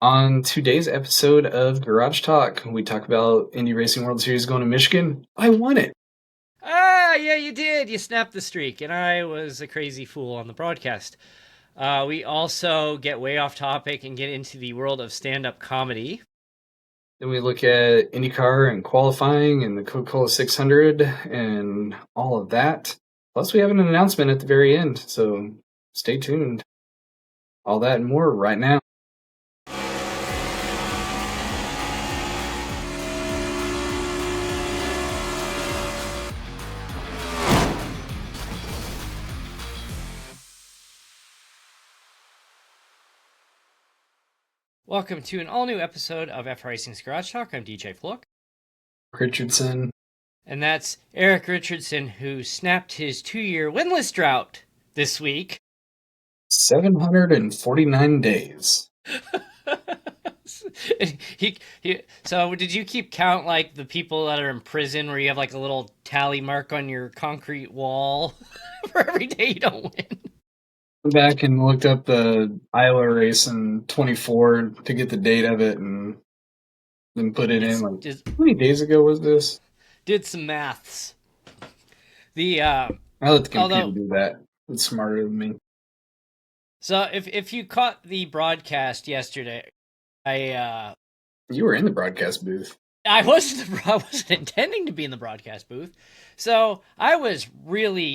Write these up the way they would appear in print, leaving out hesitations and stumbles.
On today's episode of Garage Talk, we talk about Indy Racing World Series going to Michigan. I won it. Ah, yeah, you did. You snapped the streak, and I was a crazy fool on the broadcast. We also get way off topic and get into the world of stand-up comedy. Then we look at IndyCar and qualifying and the Coca-Cola 600 and all of that. Plus, we have an announcement at the very end, so stay tuned. All that and more right now. Welcome to an all-new episode of iRacing's Garage Talk. I'm DJ Fluck. Richardson. And that's Erik Richardson, who snapped his 2-year winless drought this week. 749 days. So did you keep count like the people that are in prison where you have like a little tally mark on your concrete wall for every day you don't win? Went back and looked up the Iowa race in 24 to get the date of it and then put it in. Like, how many days ago was this? Did some maths. I let the computer do that. It's smarter than me. So if you caught the broadcast yesterday, you were in the broadcast booth. I wasn't intending to be in the broadcast booth, so I was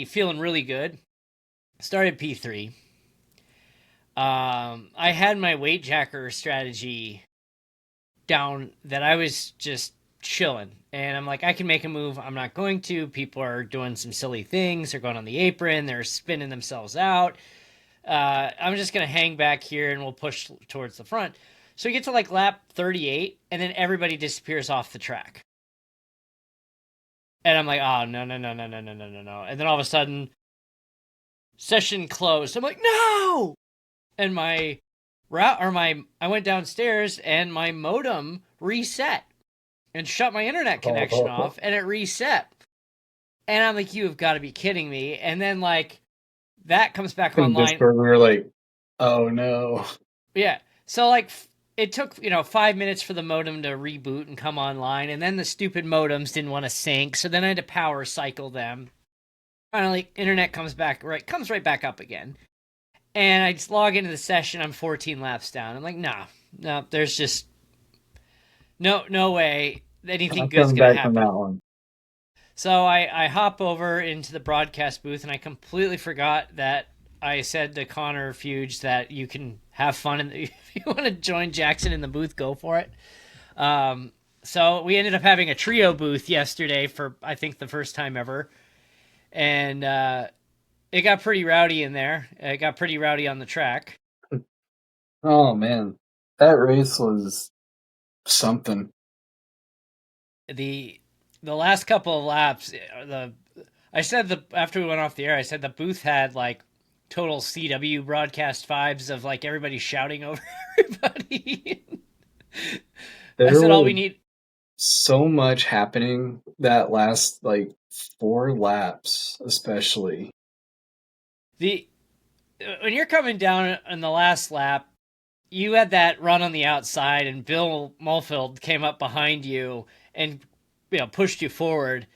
feeling really good. Started P3. I had my weight jacker strategy down that I was just chilling. And I'm like, I can make a move. I'm not going to. People are doing some silly things. They're going on the apron. They're spinning themselves out. I'm just going to hang back here and we'll push towards the front. So we get to like lap 38 and then everybody disappears off the track. And I'm like, oh, no. And then all of a sudden, session closed. I'm like, no! And I went downstairs and my modem reset and shut my internet connection off and it reset. And I'm like, you have got to be kidding me. And then like that comes back online. Discord, we were like, oh no. Yeah. So like it took, 5 minutes for the modem to reboot and come online. And then the stupid modems didn't want to sync. So then I had to power cycle them. Finally, internet comes right back up again. And I just log into the session. I'm 14 laps down. I'm like, no, there's just no way anything good's going to happen. From that one. So I hop over into the broadcast booth, and I completely forgot that I said to Connor Fuge that you can have fun. And if you want to join Jackson in the booth, go for it. So we ended up having a trio booth yesterday for, I think, the first time ever. And it got pretty rowdy in there. It got pretty rowdy on the track. Oh, man. That race was something. The last couple of laps, after we went off the air, I said the booth had like total CW broadcast vibes of like everybody shouting over everybody. I said all we need. So much happening that last like 4 laps, especially. When you're coming down in the last lap, you had that run on the outside, and Bill Mulfield came up behind you and pushed you forward,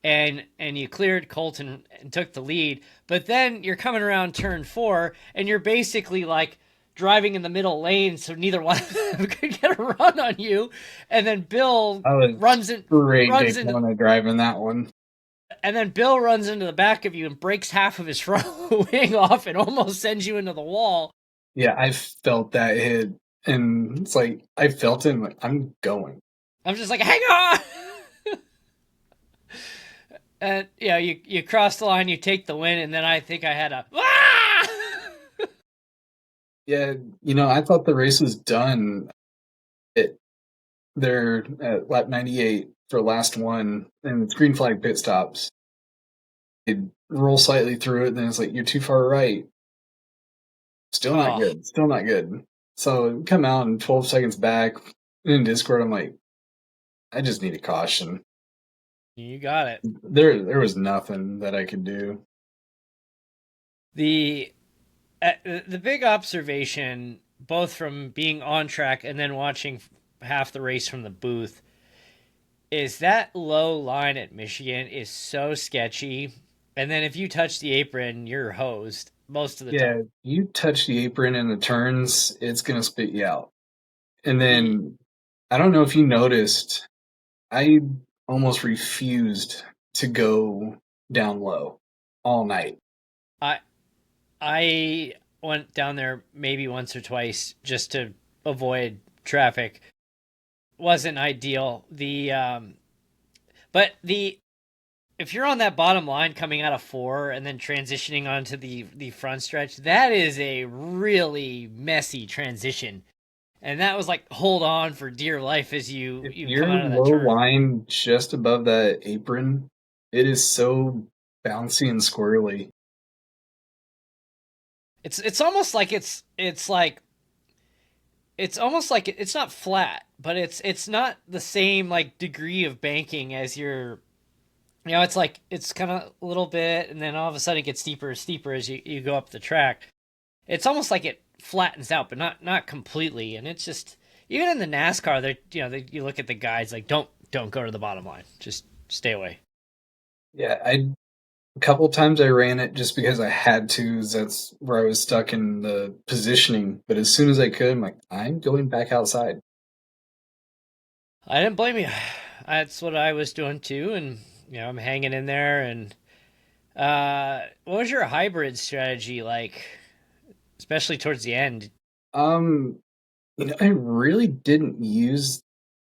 and you cleared Colton and took the lead. But then you're coming around turn 4, and you're basically like driving in the middle lane, so neither one of them could get a run on you. And then Bill runs into driving that one. And then Bill runs into the back of you and breaks half of his front wing off and almost sends you into the wall. Yeah, I felt that hit, and it's like I felt it. Like, I'm going. I'm just like, hang on. And you cross the line, you take the win, and then I think I had a. Yeah, I thought the race was done. They're at lap 98 for last one, and it's green flag pit stops. They roll slightly through it, and then it's like, you're too far right. Still not good. So come out and 12 seconds back in Discord, I'm like, I just need a caution. You got it. There was nothing that I could do. The big observation both from being on track and then watching half the race from the booth, is that low line at Michigan is so sketchy. And then if you touch the apron, you're hosed most of the time. Yeah, you touch the apron in the turns, it's gonna spit you out. And The then I don't know if you noticed, I almost refused to go down low all night. I I went down there maybe once or twice just to avoid traffic. Wasn't ideal. But the if you're on that bottom line coming out of four and then transitioning onto the front stretch, that is a really messy transition. And that was like hold on for dear life as If you come you're out of that low turn. line just above that apron, it is so bouncy and squirrely. It's almost like it's almost like it's not flat, but it's not the same like degree of banking as your it's like it's kind of a little bit and then all of a sudden it gets steeper and steeper as you go up the track. It's almost like it flattens out, but not completely. And it's just even in the NASCAR, you look at the guides like don't go to the bottom line, just stay away. Yeah, a couple times I ran it just because I had to. That's where I was stuck in the positioning. But as soon as I could, I'm like, I'm going back outside. I didn't blame you. That's what I was doing too, and I'm hanging in there. And what was your hybrid strategy like, especially towards the end? Um, I really didn't use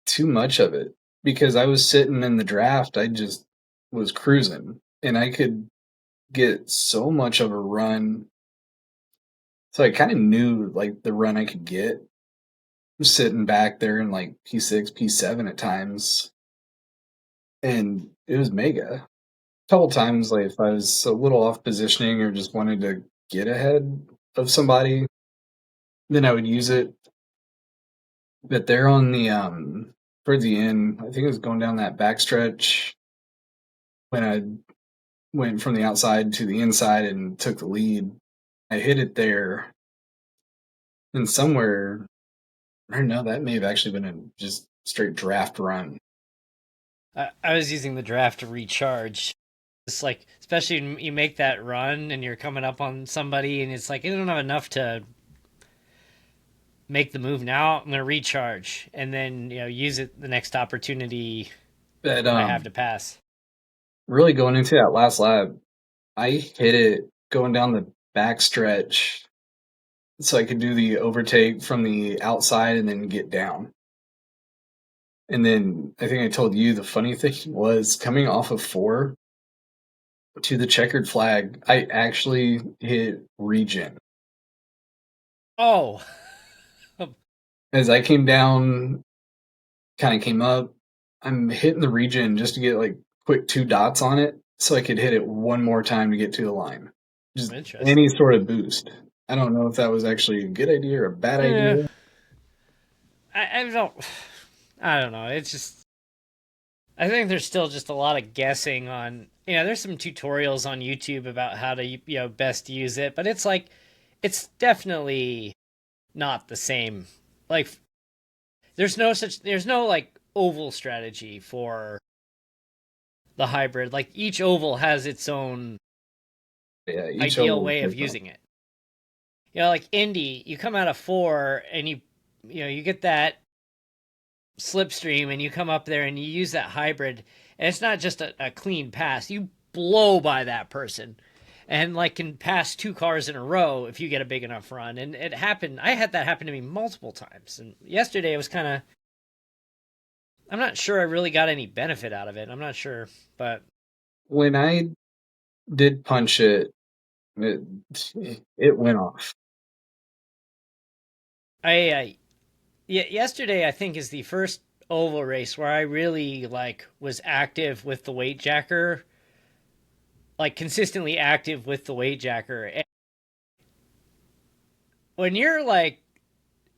too much of it because I was sitting in the draft. I just was cruising, and I could get so much of a run. So I kind of knew like the run I could get sitting back there in like P6, P7 at times, and it was mega. A couple times, like if I was a little off positioning or just wanted to get ahead of somebody, then I would use it. But there on the towards the end, I think it was going down that backstretch when I went from the outside to the inside and took the lead. I hit it there, and somewhere I don't know. That may have actually been a just straight draft run. I was using the draft to recharge. It's like, especially when you make that run and you're coming up on somebody, and it's like, I don't have enough to make the move now. I'm going to recharge and then, use it the next opportunity But I have to pass. really going into that last lap, I hit it going down the backstretch so I could do the overtake from the outside and then get down. And then I think I told you the funny thing was coming off of four to the checkered flag, I actually hit regen. Oh, As I came down, kind of came up, I'm hitting the regen just to get like quick two dots on it so I could hit it one more time to get to the line. Just interesting. any sort of boost. I don't know if that was actually a good idea or a bad Yeah, idea. I don't. I don't know. It's just. I think there's still just a lot of guessing on. There's some tutorials on YouTube about how to best use it, but it's like, it's definitely not the same. Like, there's no like oval strategy for the hybrid. Like each oval has its own Yeah, each ideal oval is way of different. using it. Like Indy, you come out of four and you get that slipstream and you come up there and you use that hybrid, and it's not just a clean pass. You blow by that person and like can pass two cars in a row if you get a big enough run. And it happened. I had that happen to me multiple times. And yesterday it was kind of. I'm not sure I really got any benefit out of it. I'm not sure, but When I did punch it, it, it went off. I yesterday I think is the first oval race where I really like was active with the weight jacker, like consistently active with the weight jacker. And when you're like,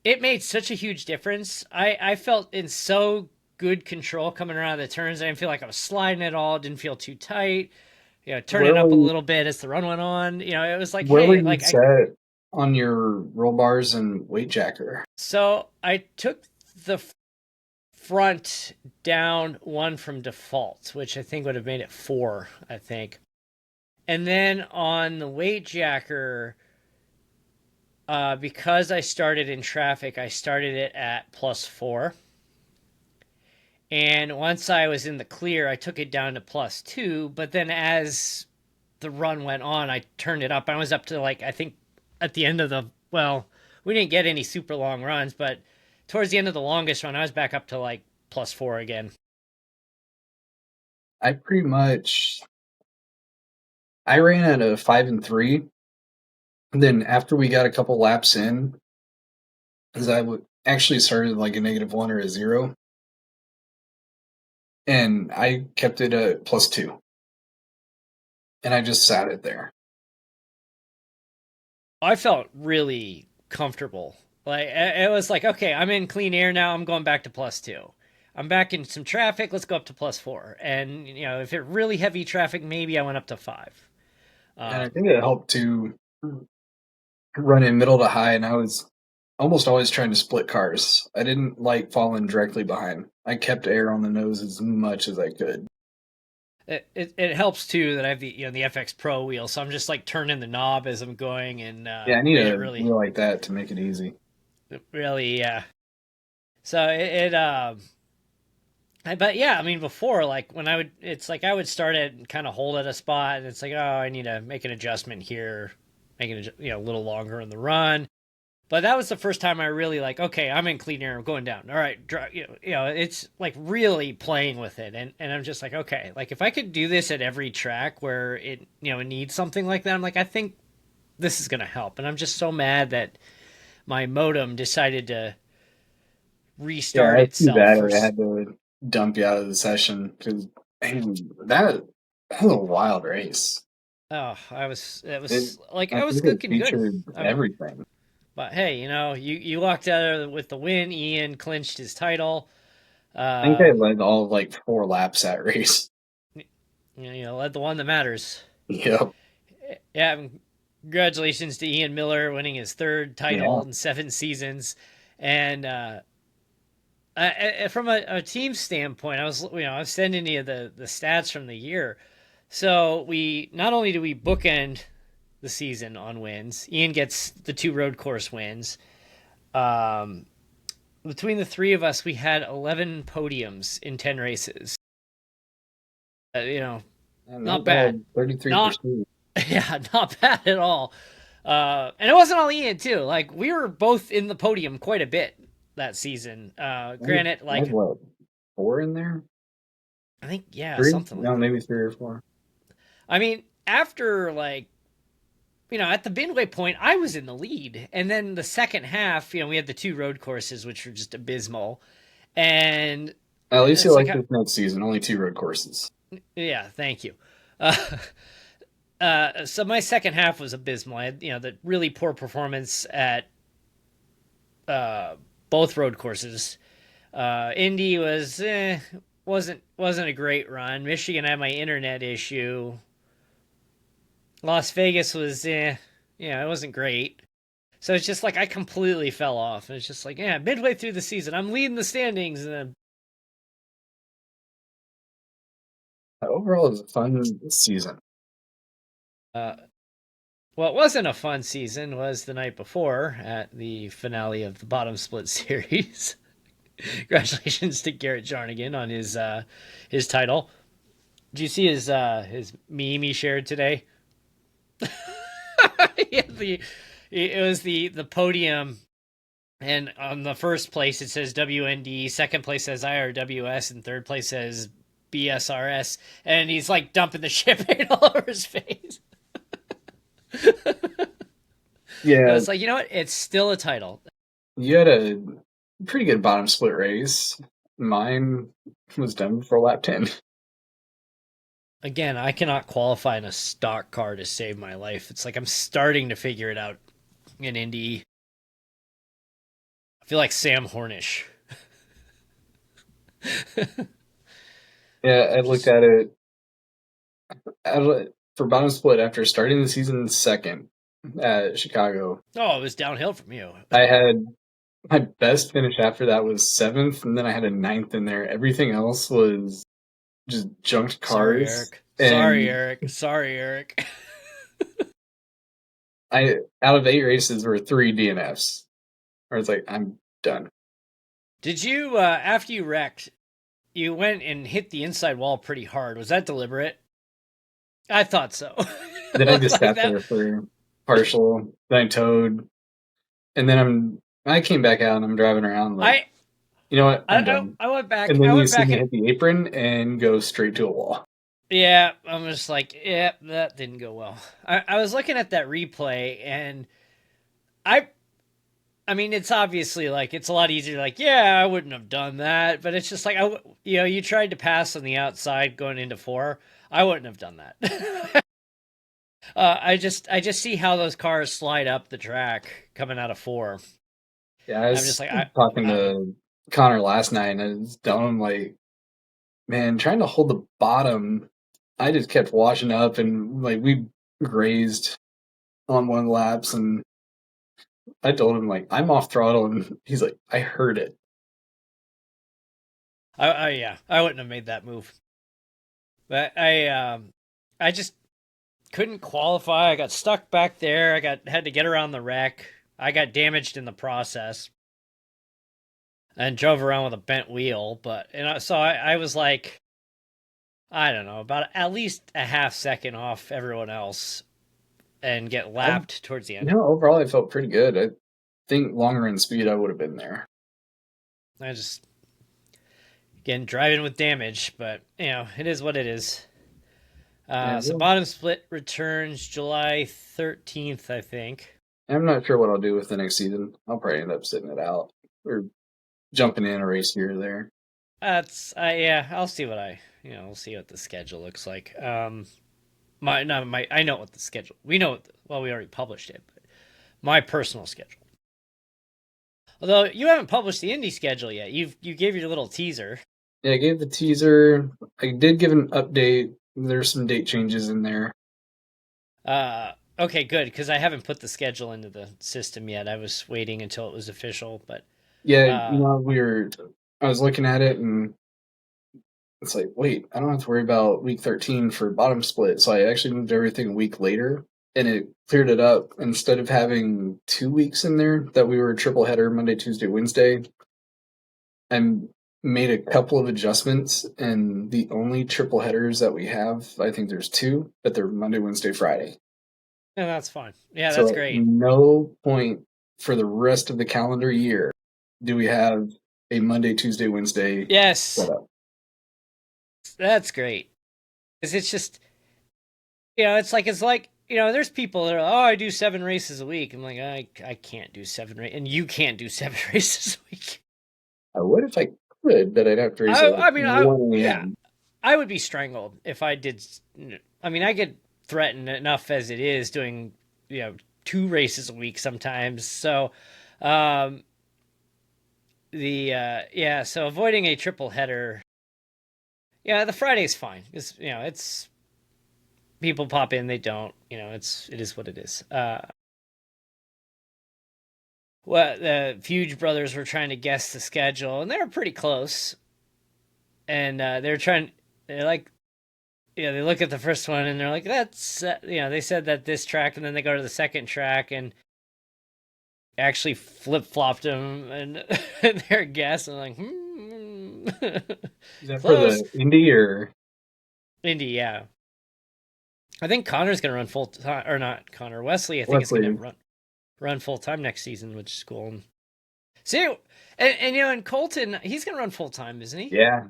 it made such a huge difference. I felt in so good control coming around the turns. I didn't feel like I was sliding at all. Didn't feel too tight. Where Turning were up a you, little bit as the run went on. It was like, where were hey, you like set on your roll bars and weight jacker? So I took the front down one from default, which I think would have made it 4, I think. And then on the weight jacker, because I started in traffic, I started it at +4. And once I was in the clear, I took it down to +2. But then as the run went on, I turned it up. I was up to, like, I think at the end of the, well, we didn't get any super long runs, but towards the end of the longest run, I was back up to like +4 again. I ran at a 5 and 3. And then after we got a couple laps in, because actually started like a -1 or a 0, and I kept it at +2, and I just sat it there. I felt really comfortable. Like, it was like, okay, I'm in clean air now. I'm going back to +2. I'm back in some traffic. Let's go up to +4. And, you know, if it really heavy traffic, maybe I went up to 5. And I think it helped to run in middle to high, and I was almost always trying to split cars. I didn't like falling directly behind. I kept air on the nose as much as I could. It helps too that I have the the FX Pro wheel, so I'm just like turning the knob as I'm going, and yeah, I need a wheel like that to make it easy. Really, yeah. So but yeah, I mean, before, like, when it's like I would start it and kind of hold at a spot, and it's like, oh, I need to make an adjustment here, making it a little longer in the run. But that was the first time I really, like, okay, I'm in clean air, I'm going down. All right, it's like really playing with it, and I'm just like, okay, like if I could do this at every track where it it needs something like that, I'm like, I think this is gonna help. And I'm just so mad that my modem decided to restart itself. Yeah, I had to dump you out of the session because that was a wild race. Oh, I was looking good. Everything. But hey, you walked out with the win. Ian clinched his title. I think I led all like 4 laps that race. Led the one that matters. Yep. Yeah, congratulations to Ian Miller winning his 3rd title in 7 seasons. And from a team standpoint, I was sending you the stats from the year. So we not only do we bookend the season on wins, Ian gets the 2 road course wins. Between the 3 of us, we had 11 podiums in 10 races. Not bad. 33%. Yeah, not bad at all. And it wasn't all Ian too. Like, we were both in the podium quite a bit that season. Granted, like, what, 4 in there? I think, yeah, 3? something like no, that. Maybe 3 or 4. I mean, after, like, at the midway point, I was in the lead. And then the second half, we had the 2 road courses, which were just abysmal. And at least you like this next season, only 2 road courses. Yeah, thank you. So my second half was abysmal. I had, the really poor performance at both road courses. Indy wasn't a great run. Michigan had my internet issue. Las Vegas was it wasn't great. So it's just like I completely fell off. And it's just like, yeah, midway through the season, I'm leading the standings, and then overall, it was a fun season. What wasn't a fun season was the night before at the finale of the Bottom Split Series. Congratulations to Garrett Jarnigan on his title. Did you see his meme he shared today? It was the podium, and on the first place it says WND, second place says IRWS, and third place says BSRS, and he's like dumping the shit paint all over his face. Yeah, it's like, you know what? It's still a title. You had a pretty good bottom split race. Mine was done before lap 10. Again, I cannot qualify in a stock car to save my life. It's like I'm starting to figure it out in Indy. I feel like Sam Hornish. Yeah, I looked at it for bottom split after starting the season second at Chicago. Oh, it was downhill from you. I had my best finish after that was 7th, and then I had a 9th in there. Everything else was just junked Sorry, cars. Erik. Sorry, And Erik. Sorry, Erik. I out of 8 races were 3 DNFs. I was like, I'm done. Did you, after you wrecked, you went and hit the inside wall pretty hard? Was that deliberate? I thought so. Then I just Like sat that. there for partial. Then I towed, and then I came back out and I'm driving around like, you know what? I'm done. I went back. And then I you went see back me and hit the apron and go straight to a wall. yeah, I'm just like, yeah, that didn't go well. I was looking at that replay and I mean, it's obviously like it's a lot easier. Like, yeah, I wouldn't have done that, but it's just like you tried to pass on the outside going into 4. I wouldn't have done that. I just see how those cars slide up the track coming out of 4. Yeah, I I'm was just like, talking to Connor last night, and I was telling him like, man, trying to hold the bottom, I just kept washing up, and like we grazed on one laps, and I told him like I'm off throttle, and he's like, I heard it. yeah, I wouldn't have made that move, but I just couldn't qualify. I got stuck back there. Had to get around the wreck. I got damaged in the process and drove around with a bent wheel. But so I was like, I don't know, about at least a half second off everyone else, and get lapped towards the end. Overall, I felt pretty good. I think longer in speed, I would have been there. I just again driving with damage, but it is what it is. So bottom split returns July 13th, I think. I'm not sure what I'll do with the next season. I'll probably end up sitting it out or jumping in a race here or there. I'll see what we'll see what the schedule looks like. I know what the schedule. We know we already published it, but my personal schedule. Although you haven't published the Indy schedule yet. You gave your little teaser. Yeah, I gave the teaser. I did give an update. There's some date changes in there. Okay, good, because I haven't put the schedule into the system yet. I was waiting until it was official, but yeah, I was looking at it and it's like, wait, I don't have to worry about week 13 for bottom split. So I actually moved everything a week later and it cleared it up. Instead of having 2 weeks in there that we were a triple header Monday, Tuesday, Wednesday, I made a couple of adjustments and the only triple headers that we have, I think there's 2, but they're Monday, Wednesday, Friday. Yeah, that's fine. Yeah, that's great. At no point for the rest of the calendar year do we have a Monday, Tuesday, Wednesday setup. That's great. Because it's just, it's like, there's people that are, I do 7 races a week. I'm like, I can't do 7 races. And you can't do 7 races a week. I would if I could, but I'd have to race I would be strangled if I did. I mean, I get threatened enough as it is doing, 2 races a week sometimes. So, so avoiding a triple header. Yeah, the Friday's fine. It's people pop in, they don't. It is what it is. The Fuge brothers were trying to guess the schedule, and they were pretty close. And they're like, they look at the first one, and they're like, that's, they said that this track, and then they go to the second track, and actually flip-flopped them, and their guess, and like, Is that for the Indy or? Indy, yeah. I think Connor's going to run full time, or not Connor, Wesley, I think is going to run full time next season, which is cool. See, and Colton, he's going to run full time, isn't he? Yeah,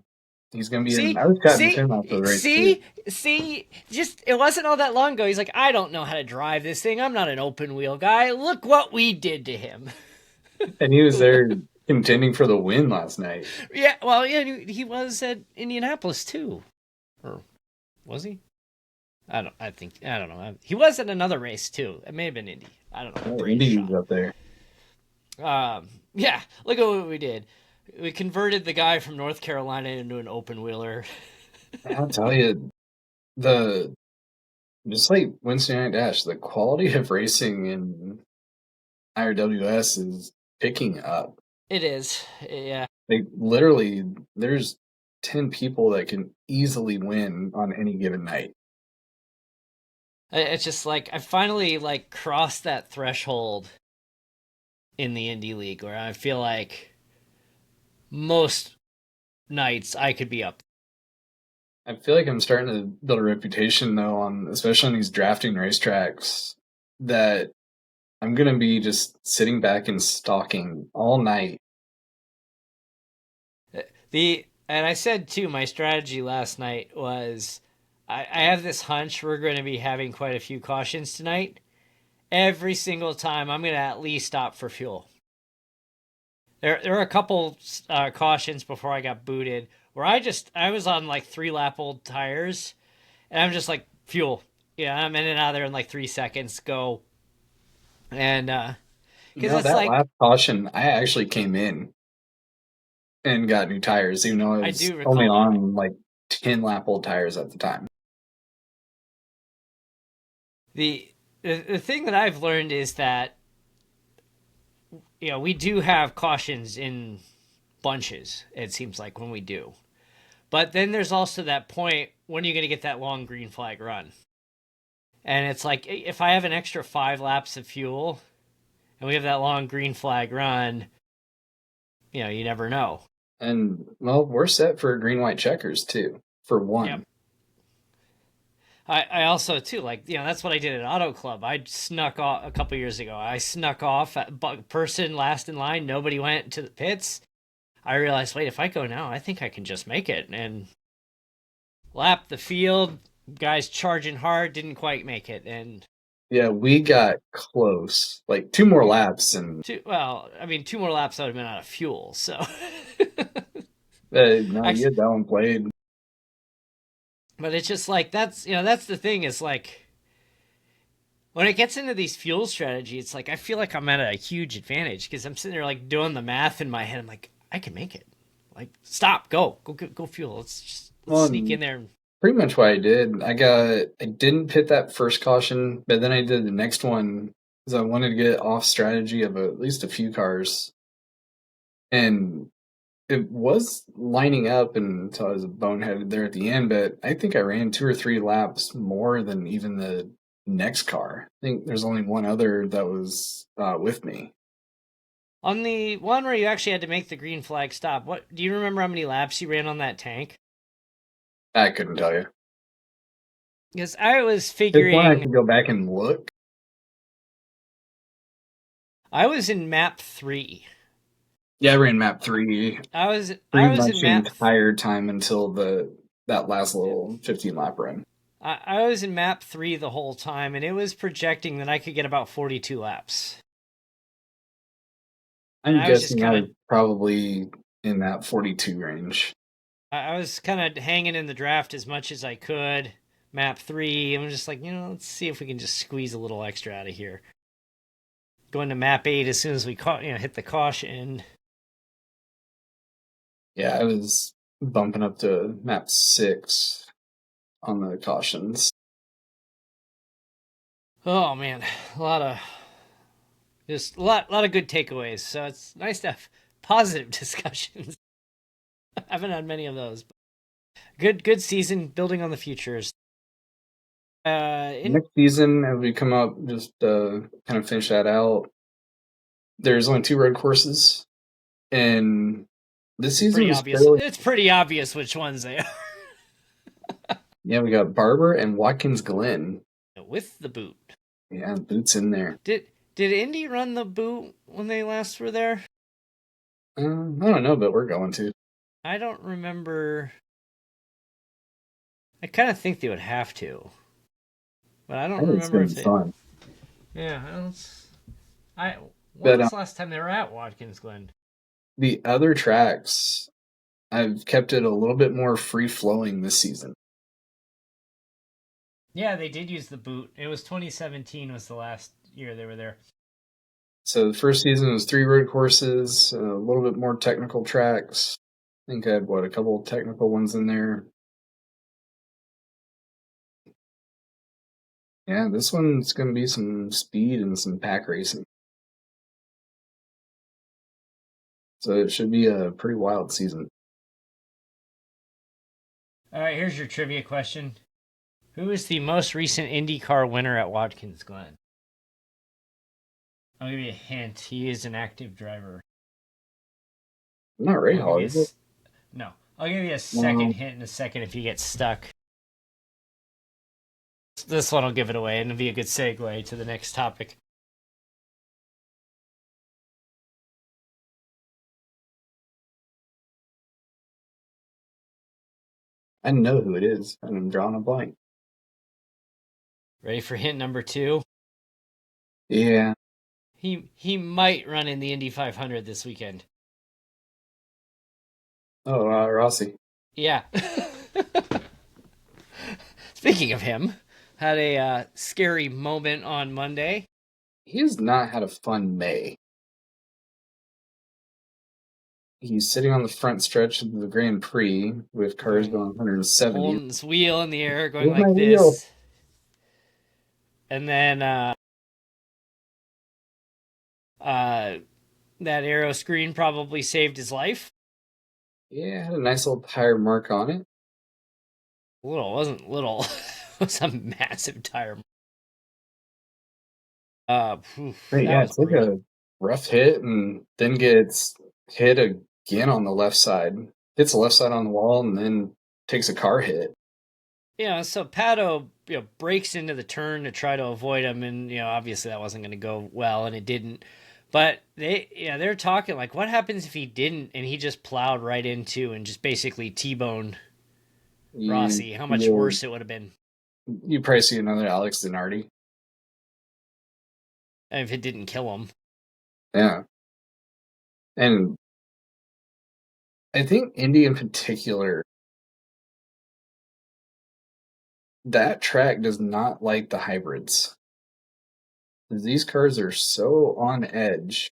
he's going to be. I was cutting him off the race. See, just it wasn't all that long ago. He's like, I don't know how to drive this thing. I'm not an open wheel guy. Look what we did to him. And he was there contending for the win last night. Yeah, well, yeah, he was at Indianapolis too, or was he? I don't know. He was at another race too. It may have been Indy. I don't know. Indy was up there. Yeah. Look at what we did. We converted the guy from North Carolina into an open wheeler. I'll tell you, the just like Wednesday Night Dash, the quality of racing in IRWS is picking up. It is, yeah. Like literally, there's 10 people that can easily win on any given night. It's just like I finally like crossed that threshold in the Indy League where I feel like most nights I could be up. I feel like I'm starting to build a reputation though especially on these drafting racetracks that I'm gonna be just sitting back and stalking all night. And I said too, my strategy last night was I have this hunch we're going to be having quite a few cautions tonight. Every single time I'm going to at least stop for fuel. There were a couple cautions before I got booted where I was on like 3-lap old tires, and I'm just like fuel. Yeah, I'm in and out of there in like 3 seconds. Go. And because it's That like last caution, I actually came in and got new tires, even though I I was do only recall that. on like 10-lap old tires at the time. The thing that I've learned is that we do have cautions in bunches. It seems like when we do, but then there's also that point when you're going to get that long green flag run, and it's like if I have an extra 5 laps of fuel, and we have that long green flag run, you never know. And well, we're set for green white checkers too, for one. Yep. I also too like that's what I did at Auto Club. I snuck off a couple years ago. I snuck off at person last in line. Nobody went to the pits. I realized, wait, if I go now, I think I can just make it and lap the field. Guys charging hard, didn't quite make it, and Yeah, we got close, like 2 more laps, and 2 more laps I would have been out of fuel. So no, you actually, had that one played. but it's just like that's the thing is like when it gets into these fuel strategy, it's like I feel like I'm at a huge advantage because I'm sitting there like doing the math in my head. I'm like, I can make it. Like, stop, go fuel. Let's sneak in there. Pretty much what I did. I didn't pit that first caution, but then I did the next one because I wanted to get off strategy of at least a few cars, and it was lining up until I was boneheaded there at the end. But I think I ran 2 or 3 laps more than even the next car. I think there's only one other that was with me. On the one where you actually had to make the green flag stop, what do you remember how many laps you ran on that tank? I couldn't tell you. Because I was It's one I figuring could go back and look. I was in map 3. Yeah, I ran map 3 I was pretty in much the map entire time until that last little 15-lap run. I was in map 3 the whole time, and it was projecting that I could get about 42 laps. I'm guessing I was probably in that 42 range. I was kind of hanging in the draft as much as I could. Map 3, I'm just like, let's see if we can just squeeze a little extra out of here. Going to map 8 as soon as we hit the caution. Yeah, I was bumping up to map 6 on the cautions. Oh man, a lot of good takeaways. So it's nice to have positive discussions. I haven't had many of those. Good season, building on the futures. Next season, as we come up, just kind of finish that out. There's only 2 road courses, and this season is It's pretty obvious which ones they are. Yeah, we got Barber and Watkins Glen with the boot. Yeah, boot's in there. Did Indy run the boot when they last were there? I don't know, but we're going to. I don't remember. I kind of think they would have to, but I don't remember if they. Fun. Yeah, when was the last time they were at Watkins Glen? The other tracks, I've kept it a little bit more free-flowing this season. Yeah, they did use the boot. It was 2017 was the last year they were there. So the first season was 3 road courses, a little bit more technical tracks. I think I had, a couple of technical ones in there. Yeah, this one's going to be some speed and some pack racing. So it should be a pretty wild season. All right, here's your trivia question. Who is the most recent IndyCar winner at Watkins Glen? I'll give you a hint. He is an active driver. Not Ray I'll give Hall, you is it? no. I'll give you a second No. hint in a second if you get stuck. This one will give it away and it'll be a good segue to the next topic. I know who it is, and I'm drawing a blank. Ready for hint number 2? Yeah. He might run in the Indy 500 this weekend. Oh, Rossi. Yeah. Speaking of him, had a scary moment on Monday. He has not had a fun May. He's sitting on the front stretch of the Grand Prix with cars going 170. Holding his wheel in the air, going Where's my like wheel? this. And then that arrow screen probably saved his life. Yeah, had a nice little tire mark on it. Little, it wasn't little. It was a massive tire. But yeah, it's like a rough hit and then gets hit again on the left side. Hits the left side on the wall and then takes a car hit. Yeah, so Pato, breaks into the turn to try to avoid him, and obviously that wasn't going to go well, and it didn't. But they're talking like, what happens if he didn't, and he just plowed right into and just basically T-boned Rossi? How much worse it would have been. You probably see another Alex Dinardi. If it didn't kill him. Yeah. And I think Indy in particular, that track does not like the hybrids. These cars are so on edge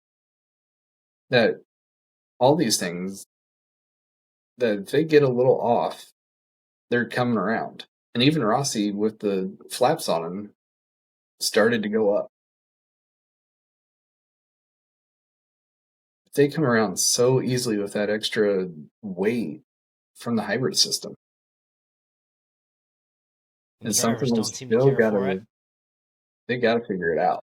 that all these things, that if they get a little off, they're coming around. And even Rossi, with the flaps on him, started to go up. They come around so easily with that extra weight from the hybrid system. And something don't seem to care for it. They got to figure it out.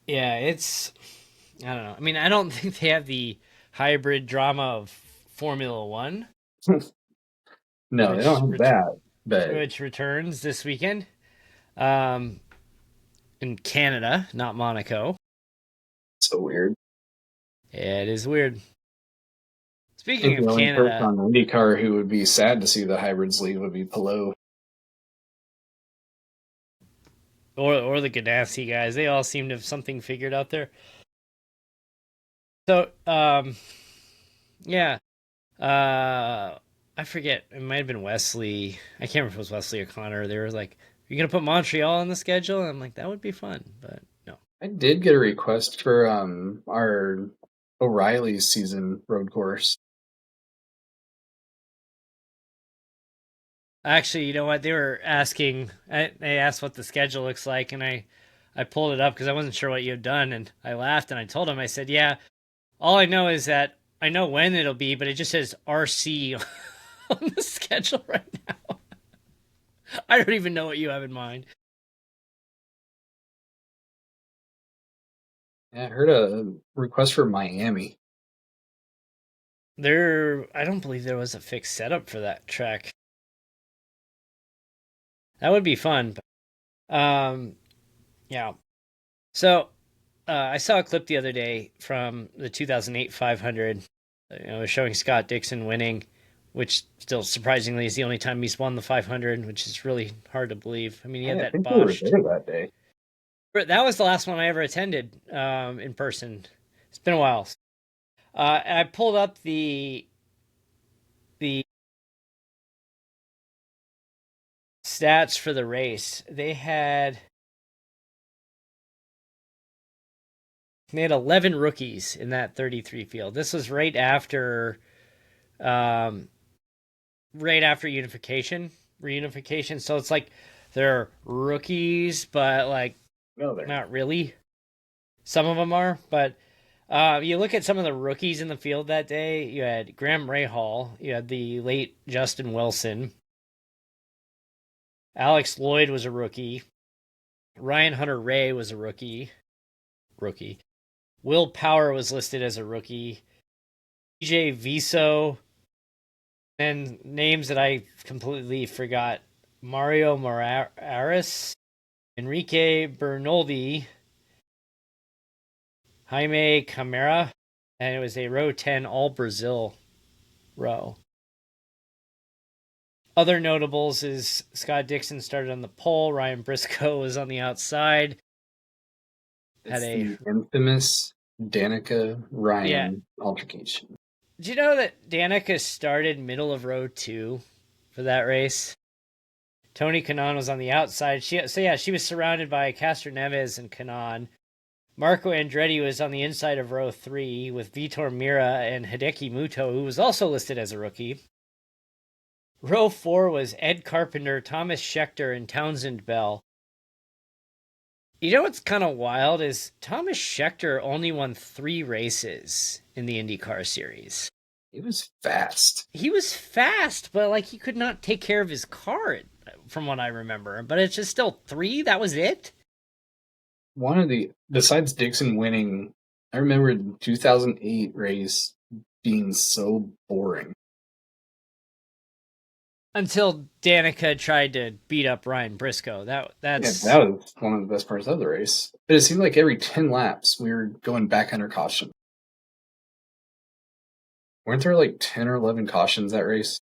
It's, I don't know. I mean, I don't think they have the hybrid drama of Formula One. No, they don't have that. But which returns this weekend, in Canada, not Monaco. So weird. Yeah, it is weird. Speaking of the only Canada, person on IndyCar who would be sad to see the hybrids leave would be Palou. or the Ganassi guys, they all seem to have something figured out there. So, yeah, I forget. It might have been Wesley. I can't remember if it was Wesley or Connor. They were like, "You're gonna put Montreal on the schedule?" And I'm like, "That would be fun," but no. I did get a request for our O'Reilly's season road course. Actually, you know what? They were asking. They asked what the schedule looks like, and I pulled it up because I wasn't sure what you had done, and I laughed and I told them. I said, "Yeah, all I know is that I know when it'll be, but it just says RC on the schedule right now. I don't even know what you have in mind." Yeah, I heard a request for Miami. I don't believe there was a fixed setup for that track. That would be fun. But, yeah. So I saw a clip the other day from the 2008 500. Showing Scott Dixon winning, which still surprisingly is the only time he's won the 500, which is really hard to believe. I mean, he had that botched. We were there that day. That was the last one I ever attended in person. It's been a while. I pulled up the stats for the race. They had 11 rookies in that 33 field. This was right after right after reunification. So it's like they're rookies, but like No, they're not really. Some of them are, but you look at some of the rookies in the field that day. You had Graham Rahal, you had the late Justin Wilson, Alex Lloyd was a rookie, Ryan Hunter-Reay was a rookie. Will Power was listed as a rookie, DJ Viso, and names that I completely forgot: Mario Moraes, Enrique Bernoldi, Jaime Camara, and it was a row 10 all Brazil row. Other notables is Scott Dixon started on the pole, Ryan Briscoe was on the outside. It's the infamous Danica Ryan altercation. Do you know that Danica started middle of row 2 for that race? Tony Kanaan was on the outside. She was surrounded by Castro Neves and Kanaan. Marco Andretti was on the inside of row 3 with Vitor Mira and Hideki Muto, who was also listed as a rookie. Row 4 was Ed Carpenter, Thomas Scheckter, and Townsend Bell. You know what's kind of wild is Thomas Scheckter only won 3 races in the IndyCar series. He was fast. He was fast, but like he could not take care of his car, from what I remember. But it's just still 3. That was it. One of the, besides Dixon winning, I remember the 2008 race being so boring. Until Danica tried to beat up Ryan Briscoe. That was one of the best parts of the race. But it seemed like every 10 laps we were going back under caution. Weren't there like 10 or 11 cautions that race?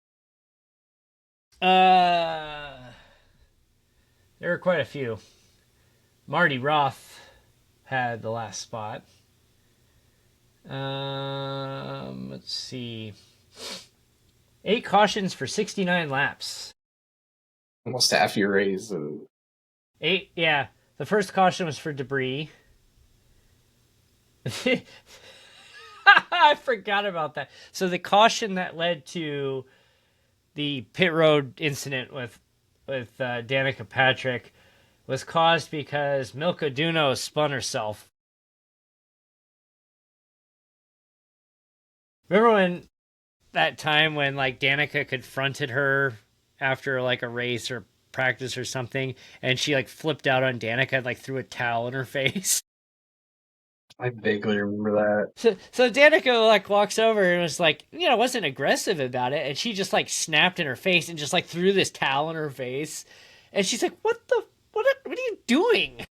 There were quite a few. Marty Roth had the last spot. Let's see. 8 cautions for 69 laps. Almost half your race. 8, yeah. The first caution was for debris. I forgot about that. So the caution that led to the pit road incident with Danica Patrick was caused because Milka Duno spun herself. Remember when that time when like Danica confronted her after like a race or practice or something, and she like flipped out on Danica and like threw a towel in her face? I vaguely remember that. So Danica like walks over and was like, wasn't aggressive about it, and she just like snapped in her face and just like threw this towel in her face, and she's like, what are you doing?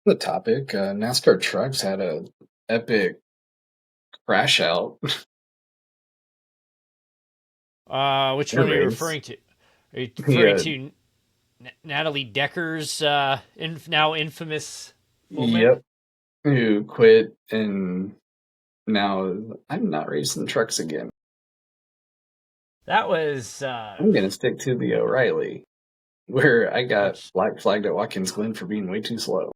The topic, NASCAR trucks had a epic crash out. Which one are you referring to? Are you referring to Natalie Decker's now infamous moment? Yep. Who quit and now I'm not racing trucks again. That was... I'm going to stick to the O'Reilly, where I got black flagged at Watkins Glen for being way too slow.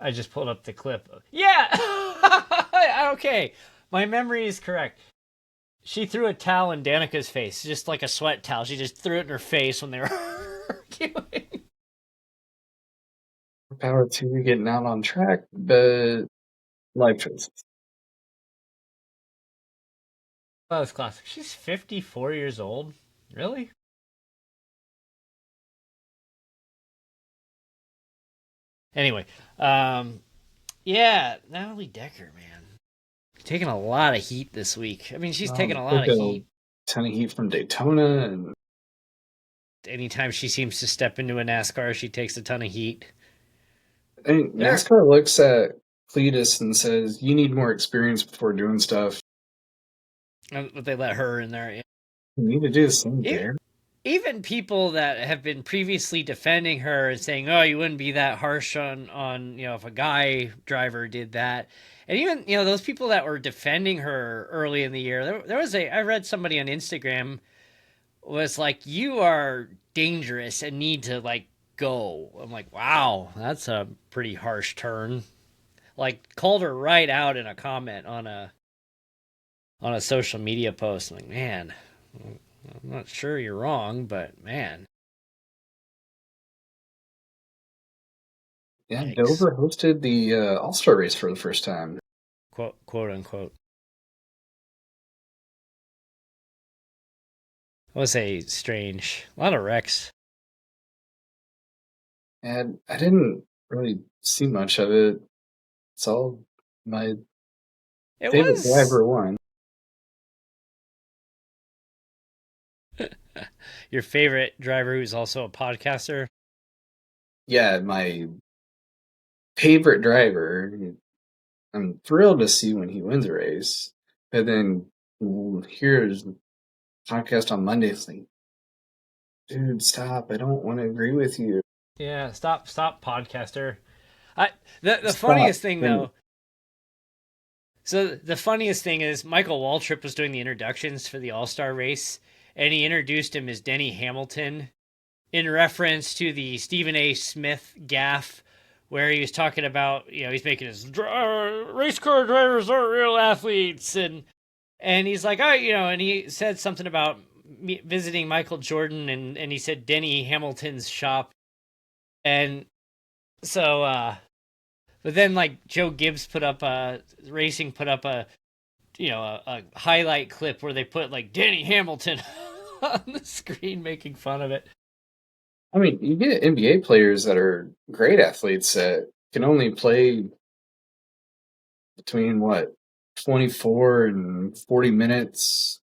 I just pulled up the clip. Yeah! Okay. My memory is correct. She threw a towel in Danica's face, just like a sweat towel. She just threw it in her face when they were arguing. Power to getting out on track, but life choices. That was classic. She's 54 years old? Really? Anyway, yeah, Natalie Decker, man. Taking a lot of heat this week. I mean, she's taking a lot of heat. Ton of heat from Daytona, and anytime she seems to step into a NASCAR, she takes a ton of heat. I mean, NASCAR looks at Cletus and says, "You need more experience before doing stuff." But they let her in there. You need to do the same there. Even people that have been previously defending her and saying, "Oh, you wouldn't be that harsh on if a guy driver did that," and even those people that were defending her early in the year, there was I read somebody on Instagram was like, "You are dangerous and need to like go." I'm like, wow, that's a pretty harsh turn. like called her right out in a comment on a social media post. I'm like, man, I'm not sure you're wrong, but man, Yeah, yikes. Dover hosted the All-Star race for the first time. Quote unquote. I would say strange. A lot of wrecks. And I didn't really see much of it. Saw my It favorite was driver won. your favorite driver who's also a podcaster. Yeah, my favorite driver. I'm thrilled to see when he wins a race. But then here's podcast on Monday. It's like, dude, stop. I don't want to agree with you. Yeah, stop, podcaster. I the Stop. funniest thing And though. So the funniest thing is Michael Waltrip was doing the introductions for the All Star race, and he introduced him as Denny Hamilton in reference to the Stephen A. Smith gaffe, where he was talking about he's making his race car drivers aren't real athletes, and he's like and he said something about visiting Michael Jordan, and he said Denny Hamilton's shop, and so but then like Joe Gibbs put up a a highlight clip where they put like Denny Hamilton on the screen making fun of it. I mean, you get NBA players that are great athletes that can only play between 24 and 40 minutes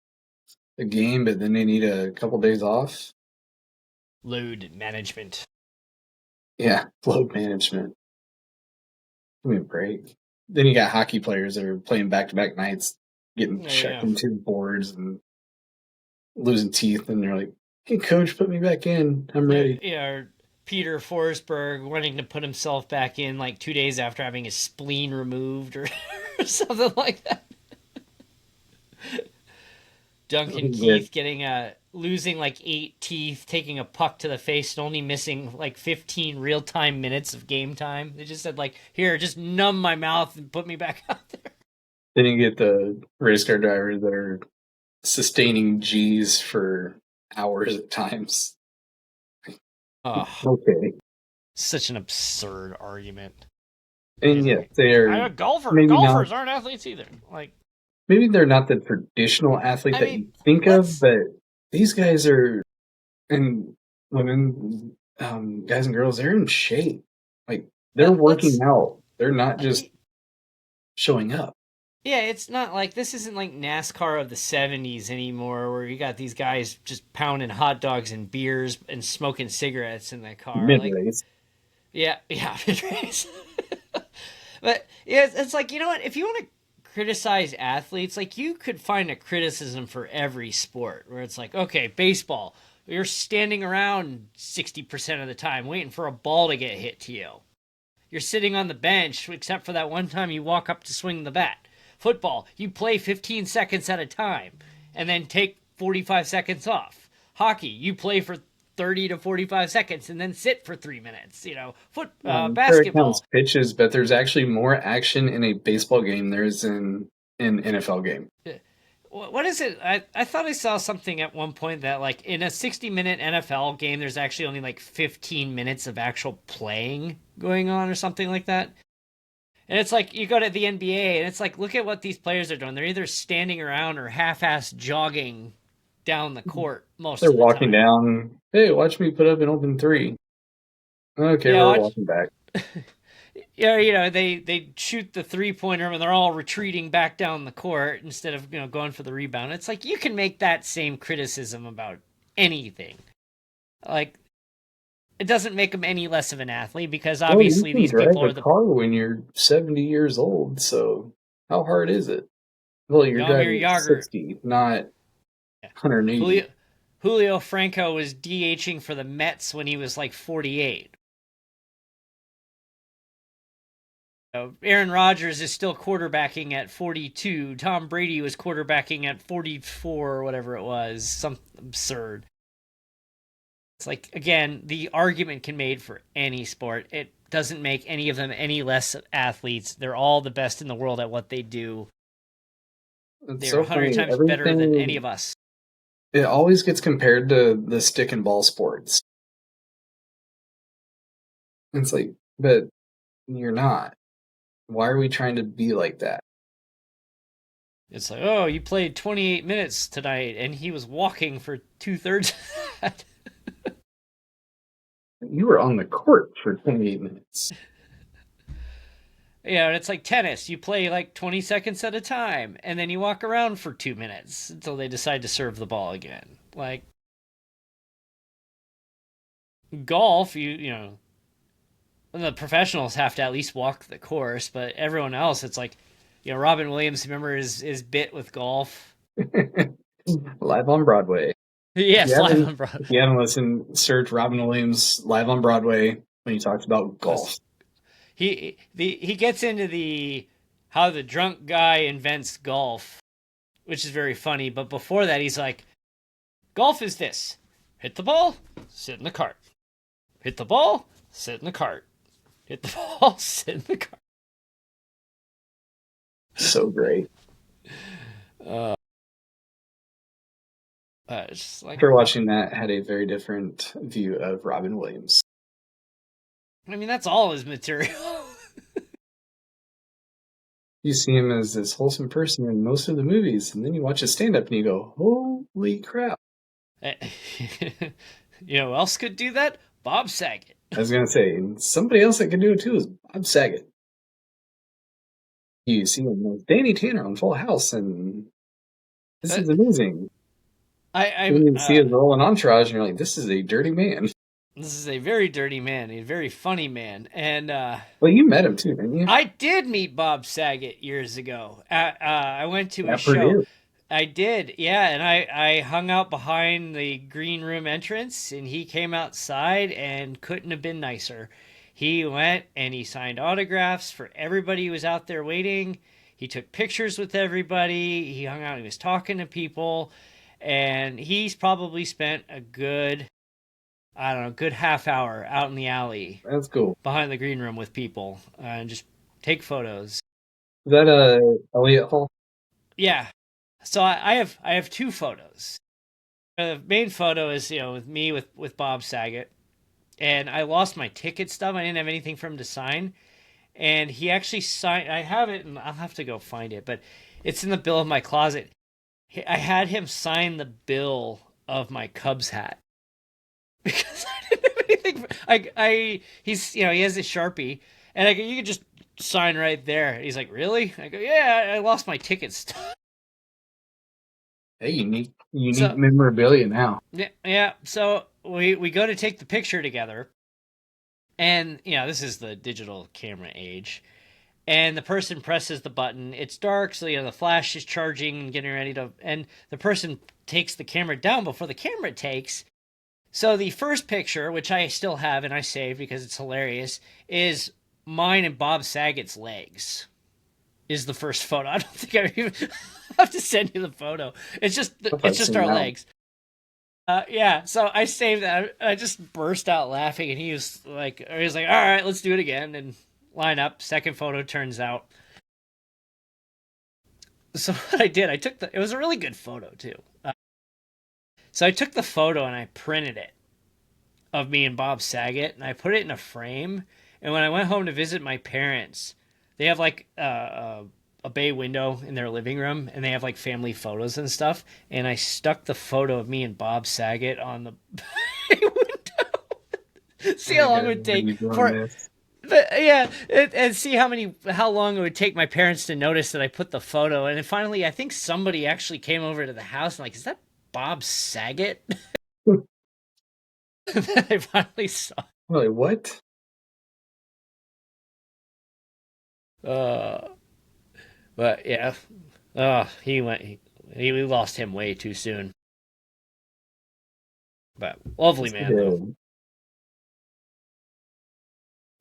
a game, but then they need a couple days off. Load management. Yeah, load management. Give me a break. Then you got hockey players that are playing back-to-back nights, getting checked into the boards and losing teeth, and they're like, "Hey, coach, put me back in. I'm ready." Yeah, Peter Forsberg wanting to put himself back in like 2 days after having his spleen removed or something like that. Duncan Keith getting losing like 8 teeth, taking a puck to the face, and only missing like 15 real time minutes of game time. They just said like, "Here, just numb my mouth and put me back out there." Then you get the race car drivers that are sustaining G's for hours at times. Oh, Okay. such an absurd argument. And yes, they are maybe not. Golfers aren't athletes either. Like, Maybe they're not the traditional athlete I that mean, you think of, let's. but these guys are, and women, guys and girls, they're in shape. Like they're working Let's. out. They're not just showing up. Yeah, it's not like this isn't like NASCAR of the 70s anymore where you got these guys just pounding hot dogs and beers and smoking cigarettes in their car. Mid Like, race. yeah, but yeah, it's like, you know what? If you want to criticize athletes, like you could find a criticism for every sport where it's like, okay, baseball, you're standing around 60% of the time waiting for a ball to get hit to you. You're sitting on the bench except for that one time you walk up to swing the bat. Football, you play 15 seconds at a time and then take 45 seconds off. Hockey, you play for 30 to 45 seconds and then sit for 3 minutes. Sure, it counts Basketball. pitches, but there's actually more action in a baseball game there is in an NFL game. What is it? I thought I saw something at one point that like in a 60-minute NFL game, there's actually only like 15 minutes of actual playing going on or something like that. And it's like you go to the NBA and it's like, look at what these players are doing. They're either standing around or half-ass jogging down the court most They're of the walking time. down. Hey, watch me put up an open three. Okay, Yeah, we're watch. walking back. Yeah, they shoot the 3-pointer and they're all retreating back down the court instead of going for the rebound. It's like you can make that same criticism about anything. Like it doesn't make them any less of an athlete because Well, you obviously can these drive people a are the. car when you're 70 years old, so how hard is it? Well, you're Jaromir driving at Jagr. 60, not Yeah. 180. Julio Franco was DHing for the Mets when he was like 48. Aaron Rodgers is still quarterbacking at 42. Tom Brady was quarterbacking at 44 or whatever it was. Some absurd. It's like, again, the argument can be made for any sport. doesn't make any of them any less athletes. They're all the best in the world at what they do. It's They're so 100 funny. times better than any Everything, of us. it always gets compared to the stick and ball sports. It's like, but you're not. Why are we trying to be like that? It's like, oh, you played 28 minutes tonight, and he was walking for 2/3 of that. You were on the court for 28 minutes. Yeah, and it's like tennis. You play like 20 seconds at a time, and then you walk around for 2 minutes until they decide to serve the ball again. Like golf, you know, the professionals have to at least walk the course, but everyone else, it's like, you know, Robin Williams, remember his bit with golf? Live on Broadway. Yes, live on Broadway. If you haven't listened, search Robin Williams live on Broadway when he talks about golf. He gets into the how the drunk guy invents golf, which is very funny. But before that, he's like, golf is this: hit the ball, sit in the cart. Hit the ball, sit in the cart. Hit the ball, sit in the cart. So great. It's just like, After watching that, had a very different view of Robin Williams. I mean, that's all his material. You see him as this wholesome person in most of the movies, and then you watch his stand-up and you go, holy crap. You know who else could do that? Bob Saget. I was going to say, and somebody else that can do it too is Bob Saget. You see him as Danny Tanner on Full House, and this is amazing. You see his role in Entourage, and you're like, this is a dirty man. This is a very dirty man, a very funny man. And well, you met him too, didn't you? I did meet Bob Saget years ago. I went to a show. Purdue. I did, yeah, and I hung out behind the green room entrance, and he came outside and couldn't have been nicer. He went and he signed autographs for everybody who was out there waiting. He took pictures with everybody. He hung out. He was talking to people, and he's probably spent a good, I don't know, good half hour out in the alley. That's cool. Behind the green room with people and just take photos. Is that Elliott Hall? Yeah. So I have two photos. The main photo is, you know, with me with Bob Saget, and I lost my ticket stub. I didn't have anything for him to sign, and he actually signed. I have it, and I'll have to go find it, but it's in the bill of my closet. I had him sign the bill of my Cubs hat because I didn't have anything. He's, you know, he has a Sharpie, and you could just sign right there. He's like, really? I go, yeah, I lost my ticket stub. Hey, you need memorabilia now. Yeah. So we go to take the picture together, and you know, this is the digital camera age, and the person presses the button. It's dark, so you know the flash is charging and getting ready to, and the person takes the camera down before the camera takes. So the first picture, which I still have and I saved because it's hilarious, is mine and Bob Saget's legs. Is the first photo. I don't think I even have to send you the photo. It's just our legs. Yeah, so I saved that. I just burst out laughing, and he was like, all right, let's do it again, and line up. Second photo turns out. So what I did, it was a really good photo too. So I took the photo and I printed it of me and Bob Saget, and I put it in a frame. And when I went home to visit my parents, they have like a bay window in their living room, and they have like family photos and stuff. And I stuck the photo of me and Bob Saget on the bay window. See how long it would take for, yeah, and see how long it would take my parents to notice that I put the photo. And then finally, I think somebody actually came over to the house and like, is that Bob Saget? I finally saw. Really, what? But yeah, we lost him way too soon. But lovely man.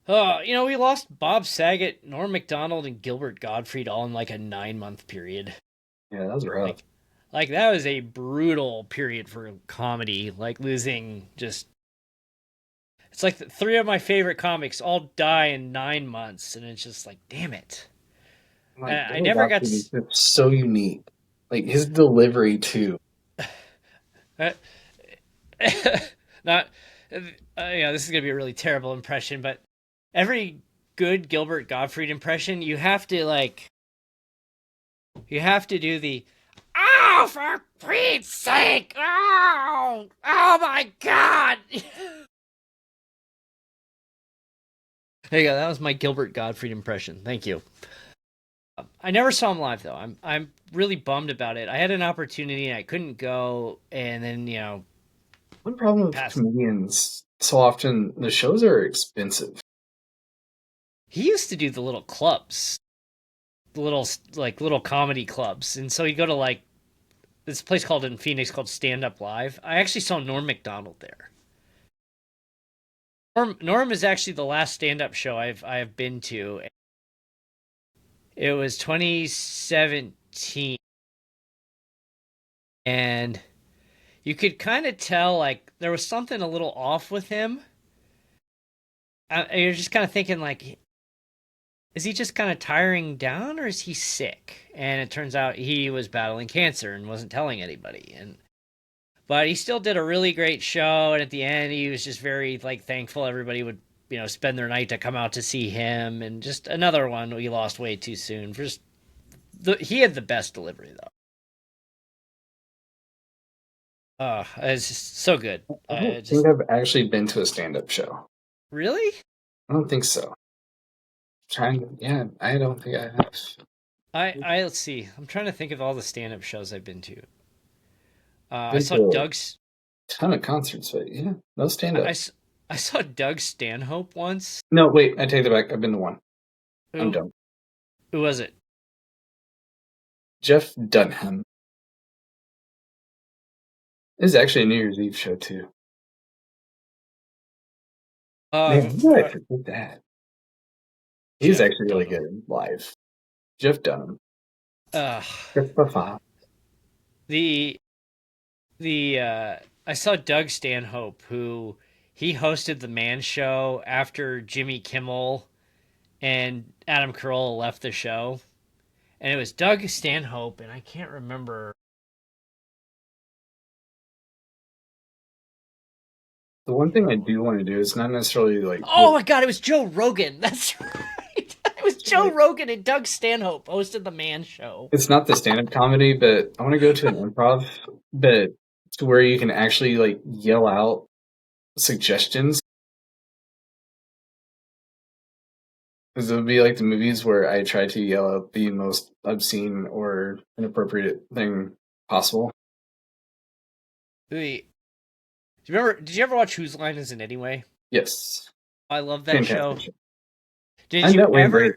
You know, we lost Bob Saget, Norm Macdonald, and Gilbert Gottfried all in like a 9-month period. Yeah, that was rough. Like that was a brutal period for comedy. Like losing just It's like three of my favorite comics all die in 9 months, and it's just like, damn it. Like, I Bill never got Godfrey is just so unique. Like his delivery too. to. Not, this is gonna be a really terrible impression, but every good Gilbert Gottfried impression, you have to do the, oh, for Pete's sake, oh my God. There you go. That was my Gilbert Gottfried impression. Thank you. I never saw him live though. I'm really bummed about it. I had an opportunity and I couldn't go, and then One problem with passed. comedians, so often the shows are expensive. He used to do the little clubs, the little comedy clubs, and so he'd go to like this place called in Phoenix called Stand Up Live. I actually saw Norm Macdonald there. Norm is actually the last stand up show I have been to. It was 2017, and you could kind of tell like there was something a little off with him. You're just kind of thinking like, is he just kind of tiring down or is he sick? And it turns out he was battling cancer and wasn't telling anybody. But he still did a really great show, and at the end he was just very like thankful everybody would spend their night to come out to see him, and just another one we lost way too soon. He had the best delivery though. It's just so good. I don't think I've actually been to a stand-up show. Really? I don't think so. Yeah, I don't think I have. Let's see. I'm trying to think of all the stand-up shows I've been to. I Been saw to Doug's. ton of concerts, but yeah, no stand-up. I saw Doug Stanhope once. No, wait, I take it back. I've been to one. I'm Who, done. who was it? Jeff Dunham. This is actually a New Year's Eve show too. Man, why did I forget that? He's actually really good live. Jeff Dunham. The I saw Doug Stanhope, who he hosted the Man Show after Jimmy Kimmel and Adam Carolla left the show, and it was Doug Stanhope, and I can't remember. The one thing I do want to do is not necessarily like. Oh my God! It was Joe Rogan. That's right. It was Joe Rogan and Doug Stanhope hosted the Man Show. It's not the stand-up comedy, but I want to go to an improv, but to where you can actually like yell out suggestions. Because it would be like the movies where I try to yell out the most obscene or inappropriate thing possible. Wait, did you ever watch Whose Line Is It Anyway? Yes. I love that show. Did I you met Wayne ever? Brady.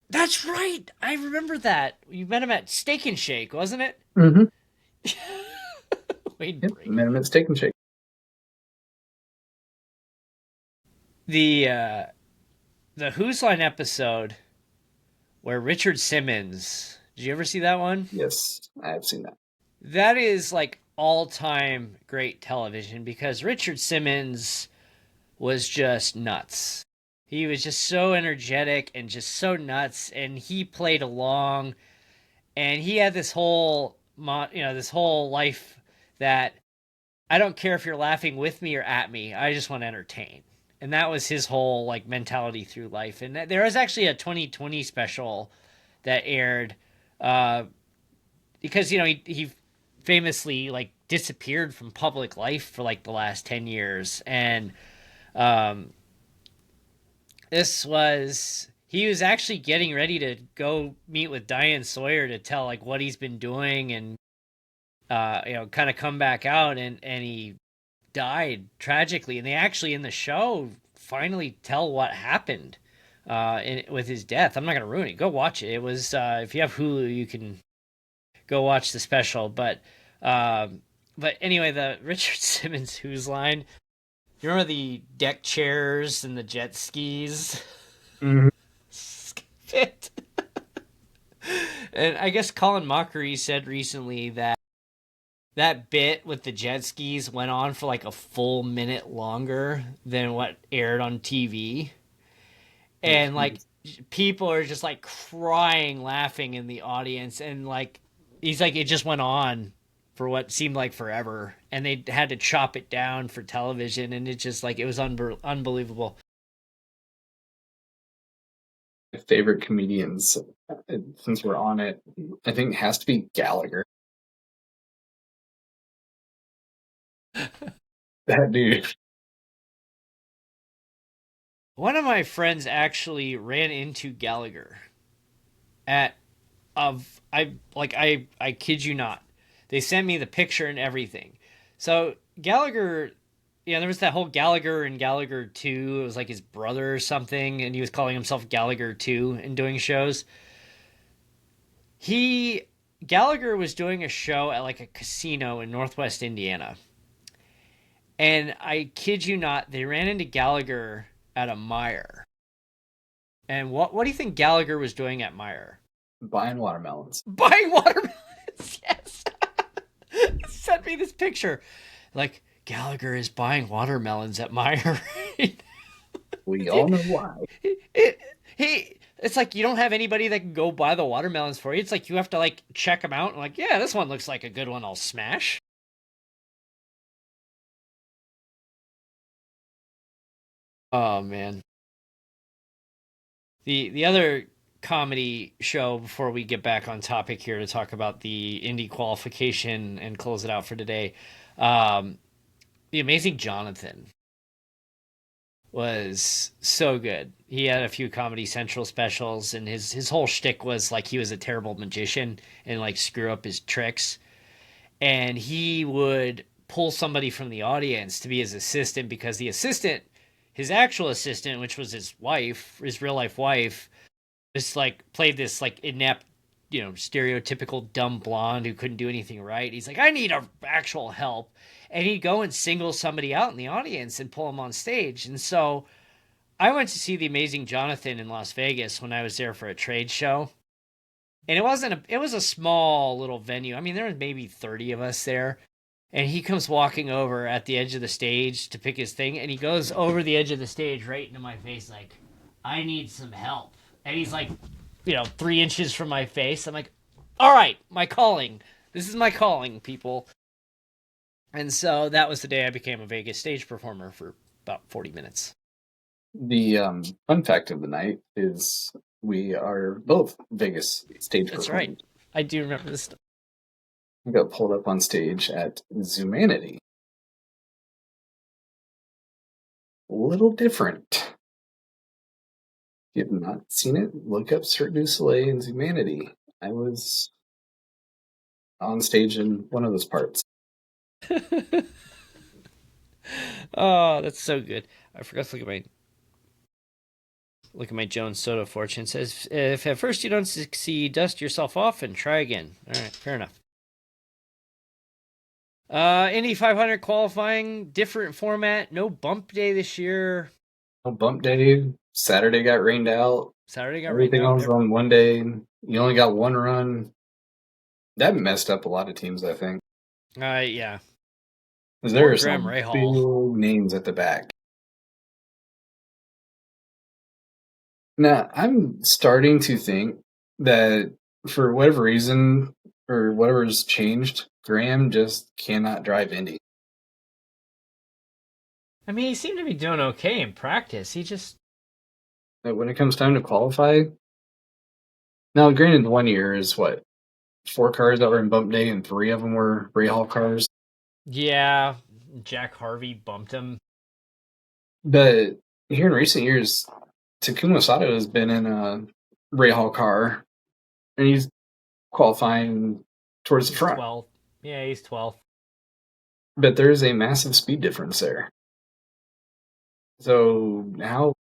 That's right. I remember that. You met him at Steak and Shake, wasn't it? Mm-hmm. Wayne Yep, Brady. met him at Steak and Shake. The Whose Line episode where Richard Simmons. Did you ever see that one? Yes, I have seen that. That is like all-time great television because Richard Simmons was just nuts. He was just so energetic and just so nuts, and he played along, and he had this whole life that I don't care if you're laughing with me or at me, I just want to entertain. And that was his whole like mentality through life. And there was actually a 2020 special that aired because he famously like disappeared from public life for like the last 10 years, and he was actually getting ready to go meet with Diane Sawyer to tell like what he's been doing and kind of come back out, and he died tragically. And they actually in the show finally tell what happened with his death. I'm not going to ruin it. Go watch it. It was if you have Hulu, you can go watch the special. But anyway, the Richard Simmons Whose Line. You remember the deck chairs and the jet skis? Mm-hmm. And I guess Colin Mockery said recently that that bit with the jet skis went on for like a full minute longer than what aired on TV. And like people are just like crying, laughing in the audience. And like, he's like, it just went on for what seemed like forever. And they had to chop it down for television. And it just like, it was unbelievable. My favorite comedians, since we're on it, I think has to be Gallagher. That dude. One of my friends actually ran into Gallagher at I kid you not. They sent me the picture and everything. So Gallagher, there was that whole Gallagher and Gallagher 2. It was like his brother or something, and he was calling himself Gallagher 2 and doing shows. He Gallagher was doing a show at like a casino in Northwest Indiana. And I kid you not, they ran into Gallagher at a Meijer. And what do you think Gallagher was doing at Meijer? Buying watermelons. Buying watermelons, yes. Sent me this picture. Like, Gallagher is buying watermelons at Meijer. We all know why. It's like you don't have anybody that can go buy the watermelons for you. It's like you have to like check them out and like, yeah, this one looks like a good one. I'll smash. Oh man. The other comedy show before we get back on topic here to talk about the Indy qualification and close it out for today. Um, the Amazing Jonathan was so good. He had a few Comedy Central specials, and his whole shtick was like he was a terrible magician and like screw up his tricks. And he would pull somebody from the audience to be his assistant because the assistant, his actual assistant, which was his wife, his real life wife, just like played this like inept, stereotypical dumb blonde who couldn't do anything right. He's like, I need actual help, and he'd go and single somebody out in the audience and pull them on stage. And so I went to see The Amazing Jonathan in Las Vegas when I was there for a trade show, and it was a small little venue. I mean, there was maybe 30 of us there. And he comes walking over at the edge of the stage to pick his thing, and he goes over the edge of the stage right into my face like, I need some help. And he's like, 3 inches from my face. I'm like, all right, my calling. This is my calling, people. And so that was the day I became a Vegas stage performer for about 40 minutes. The fun fact of the night is we are both Vegas stage performers. That's right. I do remember this stuff. We got pulled up on stage at Zumanity. A little different. If you have not seen it, look up Cirque du Soleil and Zumanity. I was on stage in one of those parts. Oh, that's so good. I forgot to look at my Jones Soda fortune. It says, if at first you don't succeed, dust yourself off and try again. All right, fair enough. Indy 500 qualifying, different format. No bump day this year. No bump day. Saturday got rained out. Everything else on one day. You only got one run. That messed up a lot of teams, I think. Yeah. There are some big names at the back. Now, I'm starting to think that for whatever reason, or whatever's changed, Graham just cannot drive Indy. I mean, he seemed to be doing okay in practice. He just... When it comes time to qualify... Now, granted, 1 year is what? 4 cars that were in bump day and 3 of them were Rahal cars? Yeah, Jack Harvey bumped him. But here in recent years, Takuma Sato has been in a Rahal car, and he's qualifying towards the front. 12th. Yeah, he's 12th. But there's a massive speed difference there. So how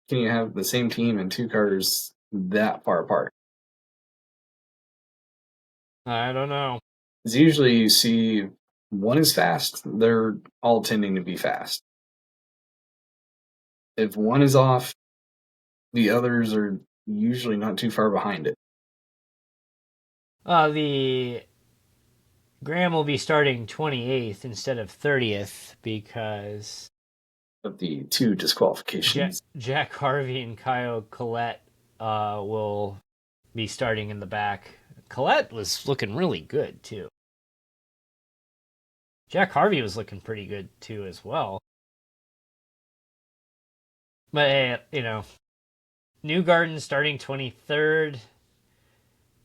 can you have the same team and 2 cars that far apart? I don't know. Because usually you see one is fast, they're all tending to be fast. If one is off, the others are usually not too far behind it. The Graham will be starting 28th instead of 30th because of the 2 disqualifications. Jack Harvey and Kyle Collette will be starting in the back. Collette was looking really good, too. Jack Harvey was looking pretty good, too, as well. But, Newgarden starting 23rd.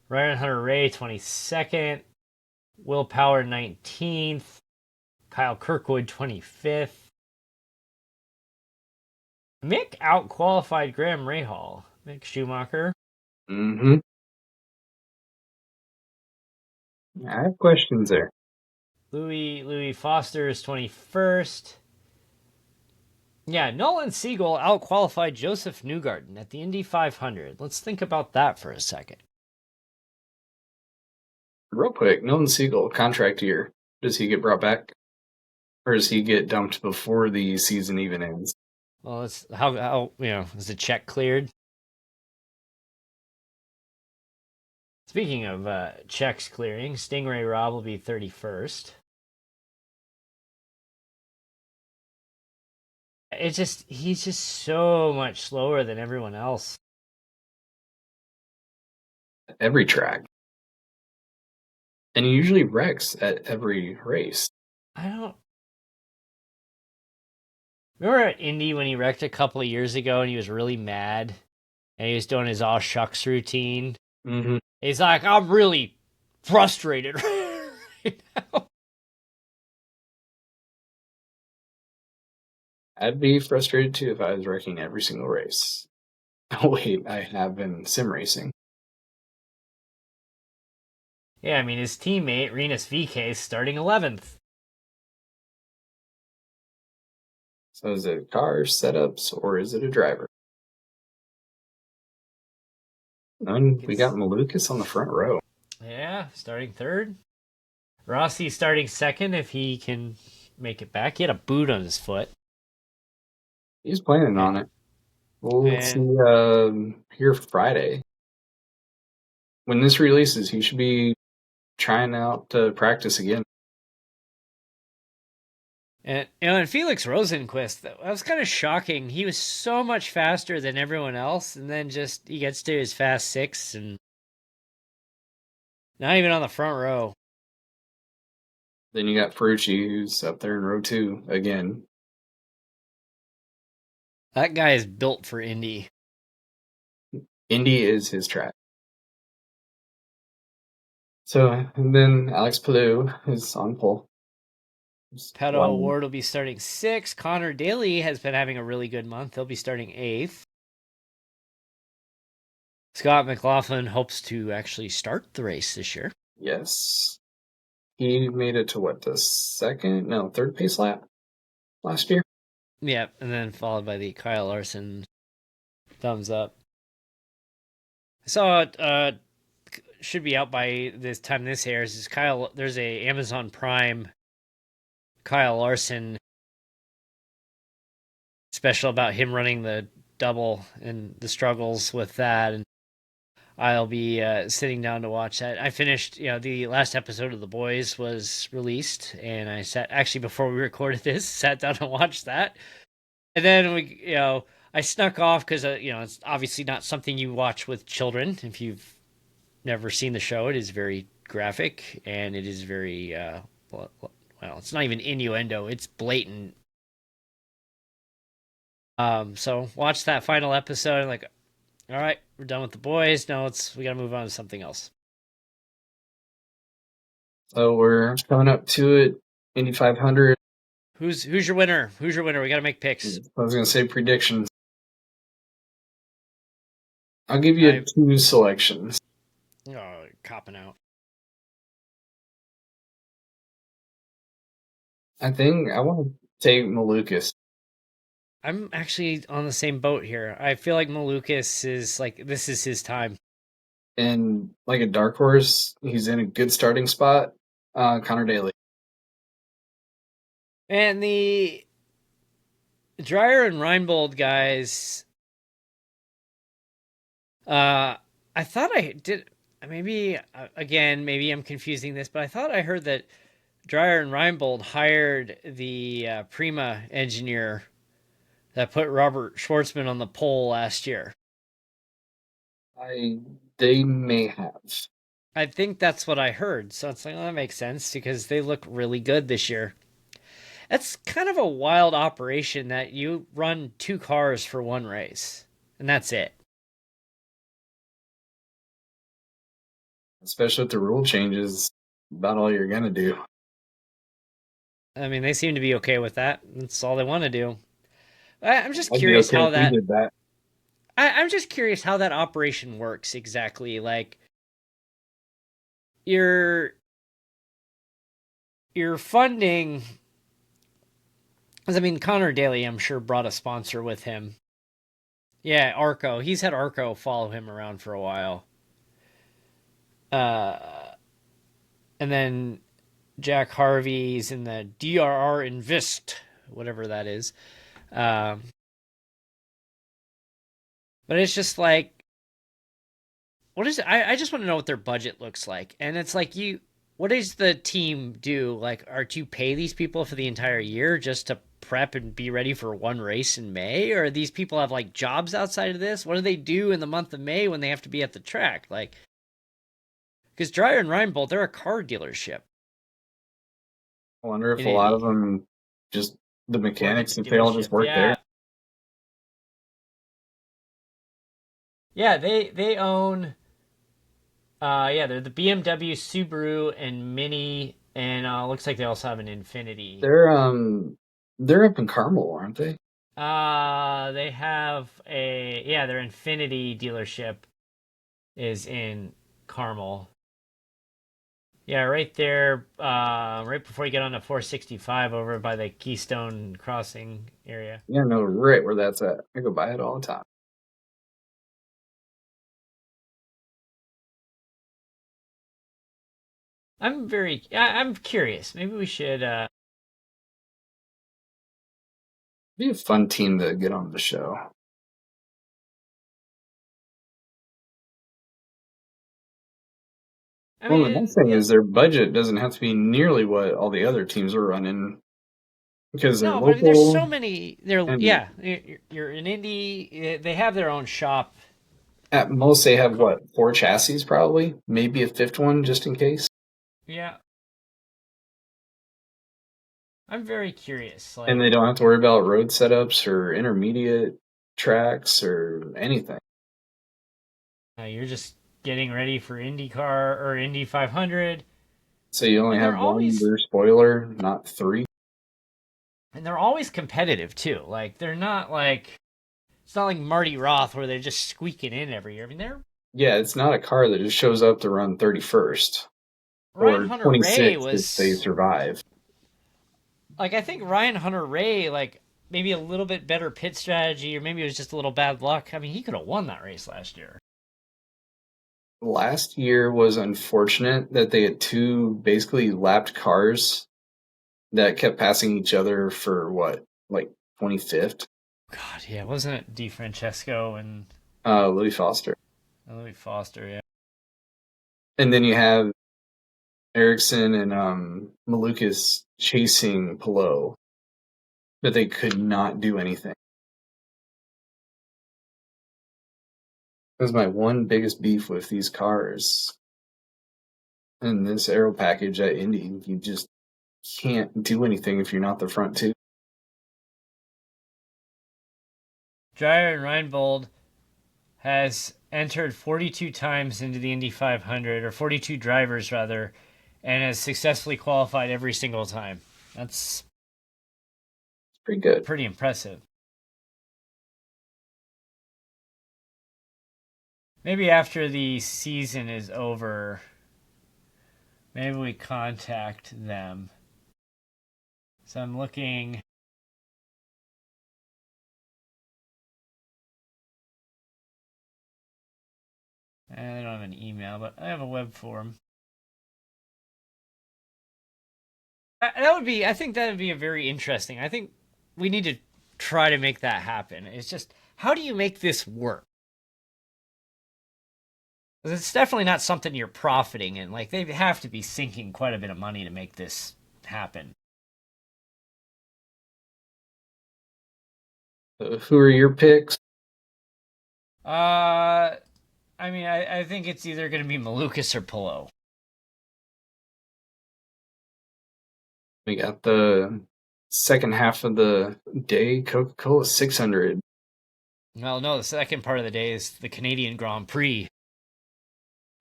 Ryan Hunter-Reay 22nd. Will Power 19th. Kyle Kirkwood 25th. Mick out-qualified Graham Rahal. Mick Schumacher. Mm-hmm. I have questions there. Louis Foster is 21st. Yeah, Nolan Siegel out-qualified Joseph Newgarden at the Indy 500. Let's think about that for a second. Real quick, Nolan Siegel, contract year. Does he get brought back? Or does he get dumped before the season even ends? Well, it's how is the check cleared? Speaking of checks clearing, Stingray Rob will be 31st. He's just so much slower than everyone else. Every track. And he usually wrecks at every race. I don't remember at Indy when he wrecked a couple of years ago and he was really mad and he was doing his all shucks routine. Mm-hmm. He's like, I'm really frustrated right now. I'd be frustrated too if I was wrecking every single race. Oh wait, I have been sim racing. Yeah, I mean his teammate Renus VK is starting 11th. So is it cars, setups, or is it a driver? And we got Malukas on the front row. Yeah, starting 3rd. Rossi starting 2nd if he can make it back. He had a boot on his foot. He's planning on it. We'll see here Friday. When this releases, he should be trying out to practice again. And Felix Rosenquist, that was kind of shocking. He was so much faster than everyone else, and then just he gets to his fast 6 and not even on the front row. Then you got Ferrucci, who's up there in row 2 again. That guy is built for Indy. Indy is his track. So, and then Alex Palou is on pole. Pato O'Ward will be starting 6th. Connor Daly has been having a really good month. He'll be starting 8th. Scott McLaughlin hopes to actually start the race this year. Yes. He made it to the third pace lap last year? Yeah, and then followed by the Kyle Larson thumbs up. I saw it should be out by this time this airs. Is there's a Amazon Prime Kyle Larson special about him running the double and the struggles with that, and I'll be sitting down to watch that. I finished, the last episode of The Boys was released, and I before we recorded this, sat down and watched that. And then I snuck off because, it's obviously not something you watch with children. If you've never seen the show, it is very graphic, and it is very, it's not even innuendo, it's blatant. So watch that final episode and like, all right, we're done with The Boys. No, we gotta move on to something else. So we're coming up to it, Indy 500. Who's your winner? Who's your winner? We gotta make picks. I was gonna say predictions. I'll give you 2 selections. Oh, copping out. I think I want to take Malukas. I'm actually on the same boat here. I feel like Malukas is this is his time. And like a dark horse, he's in a good starting spot. Connor Daly. And the Dreyer and Reinbold guys, I thought I did. maybe again, maybe I'm confusing this, but I thought I heard that Dreyer and Reinbold hired the Prima engineer that put Robert Schwartzman on the pole last year. They may have. I think that's what I heard. So it's like, well, that makes sense because they look really good this year. That's kind of a wild operation that you run two cars for one race, and that's it. Especially with the rule changes, about all you're gonna do. I mean, they seem to be okay with that. That's all they want to do. I'm just I'd be curious okay how if we that. did that. I'm just curious how that operation works exactly. Like, you're you're funding. Because I mean, Connor Daly, I'm sure, brought a sponsor with him. Yeah, Arco. He's had Arco follow him around for a while. Uh, and then Jack Harvey's in the DRR Invest, whatever that is. Um, but it's just like, what is it? I just want to know what their budget looks like. And it's like, what does the team do? Like, are to pay these people for the entire year just to prep and be ready for one race in May? Or these people have like jobs outside of this? What do they do in the month of May when they have to be at the track? Like, because Dreyer and Reinbold, they're a car dealership I wonder if in a lot of Indy. them just the Work at mechanics, the if they all just dealership. work there. Yeah. Yeah, they own yeah, they're the BMW, Subaru, and Mini, and looks like they also have an Infinity. They're up in Carmel, aren't they? They have a yeah, their Infinity dealership is in Carmel. Yeah, right there, right before you get on the 465 over by the Keystone Crossing area. Yeah, no, right where that's at. I go by it all the time. I'm curious. Maybe we should. Be a fun team to get on the show. I Well, the nice mean, thing is their budget doesn't have to be nearly what all the other teams are running because they're no, but I mean, there's so local many. They're and yeah. You're in Indy. They have their own shop. at most they have Car- what, four chassis probably, maybe a fifth one just in case. Yeah, I'm very curious. And Like, they don't have to worry about road setups or intermediate tracks or anything. you're just getting ready for IndyCar or Indy 500, So you only and have one rear spoiler, not three. they're always competitive too. Like, they're not like it's not like Marty Roth where they're just squeaking in every year. I mean, they're Yeah, it's not a car that just shows up to run 31st Ryan or Hunter Ray 26th if they was survive. like I think Ryan Hunter Ray like maybe a little bit better pit strategy or maybe it was just a little bad luck. I mean, he could have won that race last year. Last year was unfortunate that they had two basically lapped cars that kept passing each other for what, like 25th? God, yeah, wasn't it DeFrancesco and Louis Foster. Louis Foster? Yeah, And then you have Ericsson and Malukas chasing Pillow, but they could not do anything. That was my one biggest beef with these cars. And this aero package at Indy, you just can't do anything if you're not the front two. Dreyer and Reinbold has entered 42 times into the Indy 500 or 42 drivers rather, and has successfully qualified every single time. That's It's pretty good. pretty impressive. Maybe after the season is over, maybe we contact them. So I'm looking. I don't have an email, but I have a web form. That would be. I think that would be a very interesting. I think we need to try to make that happen. It's just how do you make this work? It's definitely not something you're profiting in. Like, they have to be sinking quite a bit of money to make this happen. Who are your picks? I mean, I think it's either going to be Malukas or Pillow. We got the second half of the day, Coca-Cola 600. Well, no, the second part of the day is the Canadian Grand Prix.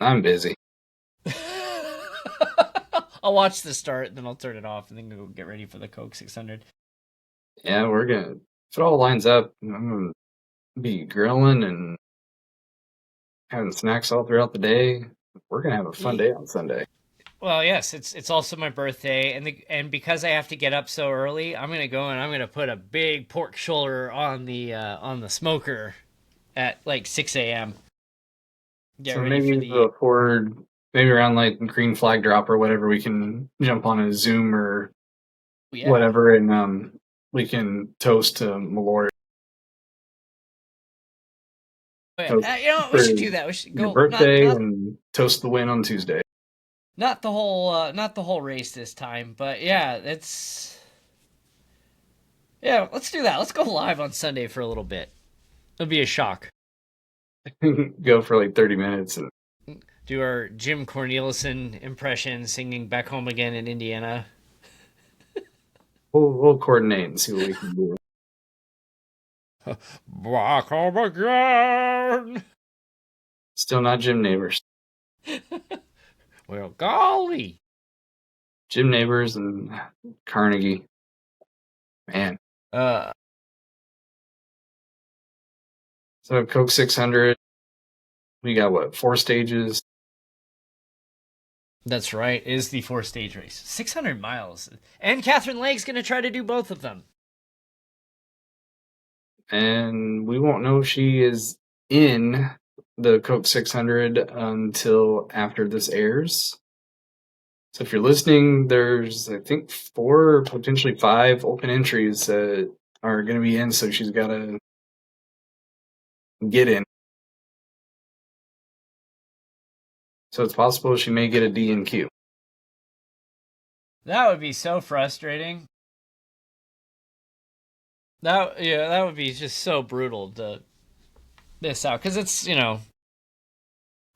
I'm busy. I'll watch the start, then I'll turn it off, and then go get ready for the Coke 600. Yeah, if it all lines up, I'm gonna be grilling and having snacks all throughout the day. We're gonna have a fun day on Sunday. Well, yes, it's also my birthday, and because I have to get up so early, I'm gonna go and I'm gonna put a big pork shoulder on the smoker at like 6 a.m. Get So ready for maybe around like green flag drop or whatever, we can jump on a Zoom or yeah. whatever, and we can toast to Malloy. We should do that. We should Your go birthday and toast the win on Tuesday. not the whole race this time, but yeah, let's do that. Let's go live on Sunday for a little bit. It'll be a shock. Go for like 30 minutes and Do our Jim Cornelison impression singing Back Home Again in Indiana. we'll coordinate and see what we can do. Back home again. Still not Jim Neighbors. Well, golly. Jim Neighbors and Carnegie. Man. So Coke 600. We got what, 4 stages? That's right. It is the 4-stage race. 600 miles. And Catherine Lake's going to try to do both of them. And we won't know if she is in the Coke 600 until after this airs. So if you're listening, there's, I think, 4, potentially 5 open entries that are going to be in, so she's got to get in. So it's possible she may get a D and Q. That would be so frustrating. That would be just so brutal to miss out, because it's,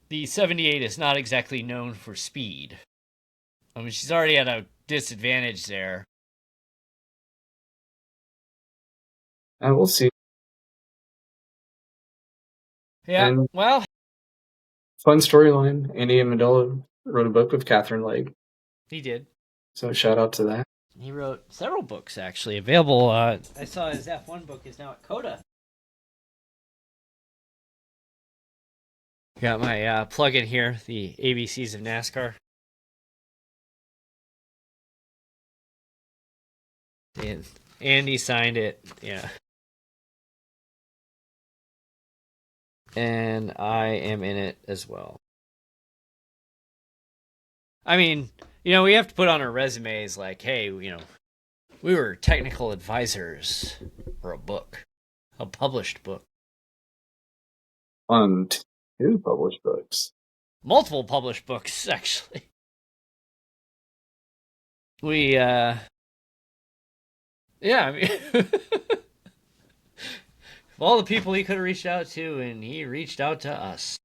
the 78 is not exactly known for speed. I mean, she's already at a disadvantage there. We'll see. Yeah, and well. Fun storyline. Andy Amendola wrote a book with Catherine Legge. He did. So shout out to that. He wrote several books, actually, available. I saw his F1 book is now at Coda. Got my plug-in here, the ABCs of NASCAR. And Andy signed it, yeah. And I am in it as well. I mean, we have to put on our resumes like, hey, we were technical advisors for a book, a published book. On 2 published books. Multiple published books, actually. We, I mean, of all the people he could have reached out to, and he reached out to us.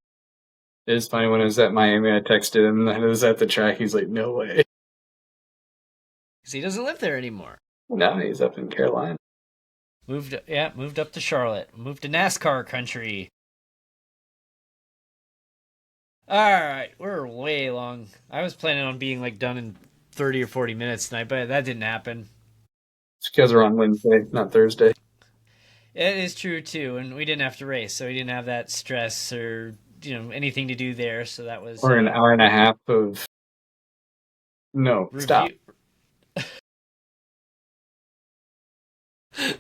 It is funny, when I was at Miami, I texted him that I was at the track. He's like, no way. Because he doesn't live there anymore. No, he's up in Carolina. Moved up to Charlotte. Moved to NASCAR country. Alright, we're way long. I was planning on being done in 30 or 40 minutes tonight, but that didn't happen. It's because we're on Wednesday, not Thursday. It is true, too, and we didn't have to race, so we didn't have that stress or, anything to do there, so that was... Or an hour and a half of... No, review... stop.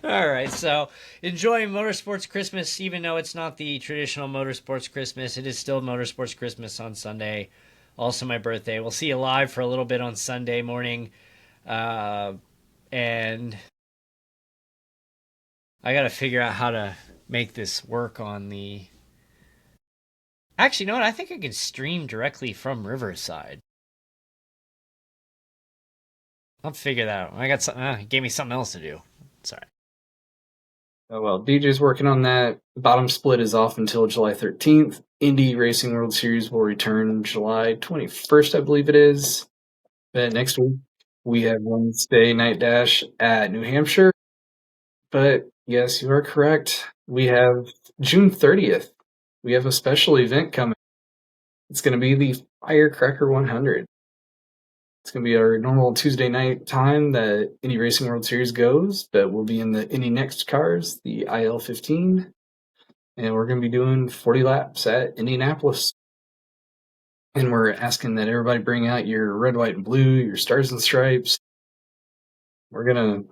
Alright, so enjoy Motorsports Christmas, even though it's not the traditional Motorsports Christmas. It is still Motorsports Christmas on Sunday. Also my birthday. We'll see you live for a little bit on Sunday morning. And I got to figure out how to make this work on the Actually, you know what? I think I can stream directly from Riverside. I'll figure that out. I got something. Gave me something else to do. Sorry. Oh well, DJ's working on that. Bottom split is off until July 13th. Indy Racing World Series will return July 21st, I believe it is. But next week we have Wednesday Night Dash at New Hampshire. But yes, you are correct. We have June 30th. We have a special event coming. It's going to be the Firecracker 100. It's going to be our normal Tuesday night time that Indy Racing World Series goes, but we'll be in the Indy Next cars, the IL-15, and we're going to be doing 40 laps at Indianapolis. And we're asking that everybody bring out your red, white, and blue, your stars and stripes. We're going to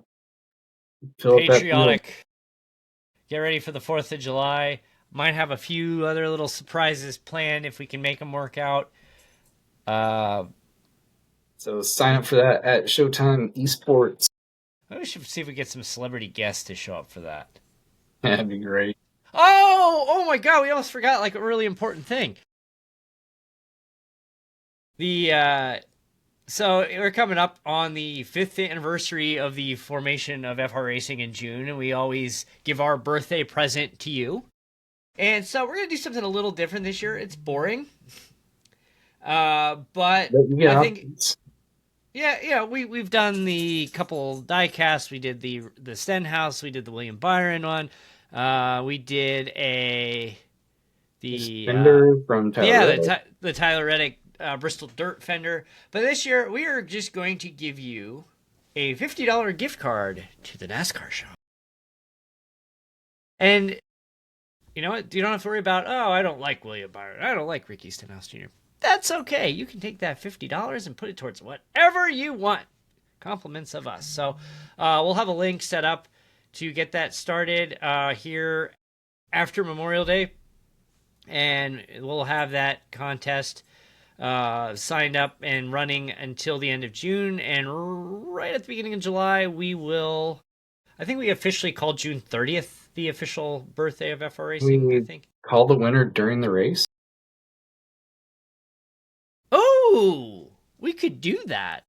fill up that field. Patriotic. Get ready for the 4th of July. Might have a few other little surprises planned if we can make them work out. So sign up for that at Showtime Esports. We should see if we get some celebrity guests to show up for that. That'd be great. Oh my God! We almost forgot like a really important thing. So we're coming up on the 5th anniversary of the formation of FR Racing in June, and we always give our birthday present to you. And so we're gonna do something a little different this year. It's boring, but I think. Yeah, we've done the couple diecasts. We did the Stenhouse. We did the William Byron one. We did the fender from Tyler Reddick. the Tyler Reddick Bristol Dirt fender. But this year we are just going to give you a $50 gift card to the NASCAR show. And you know what? You don't have to worry about, oh, I don't like William Byron. I don't like Ricky Stenhouse Jr. That's okay. You can take that $50 and put it towards whatever you want. Compliments of us. So we'll have a link set up to get that started here after Memorial Day. And we'll have that contest signed up and running until the end of June. And right at the beginning of July, I think we officially called June 30th the official birthday of FR Racing, I think. Call the winner during the race? Oh, we could do that.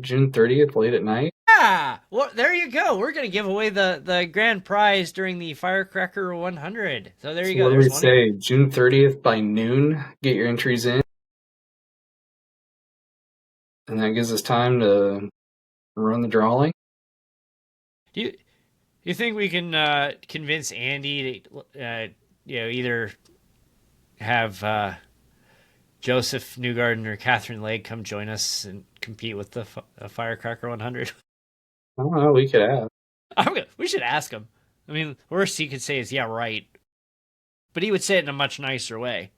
June 30th, late at night? Yeah, well, there you go. We're going to give away the grand prize during the Firecracker 100. So there you go. What do we say? June 30th by noon, get your entries in. And that gives us time to run the drawing. Do you think we can convince Andy to either have Joseph Newgarden or Catherine Legg come join us and compete with the Firecracker 100? I don't know. We could ask. We should ask him. I mean, worst he could say is, yeah, right. But he would say it in a much nicer way.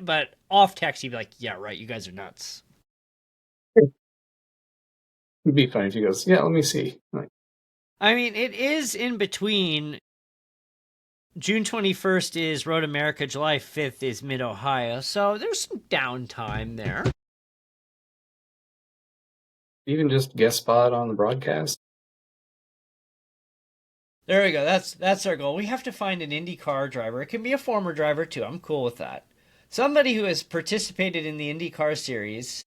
But off text, he'd be like, yeah, right, you guys are nuts. It'd be funny if he goes, yeah, let me see. I mean, it is in between. June 21st is Road America, July 5th is Mid-Ohio, so there's some downtime there. Even just guest spot on the broadcast? There we go. That's our goal. We have to find an IndyCar driver. It can be a former driver, too. I'm cool with that. Somebody who has participated in the IndyCar series.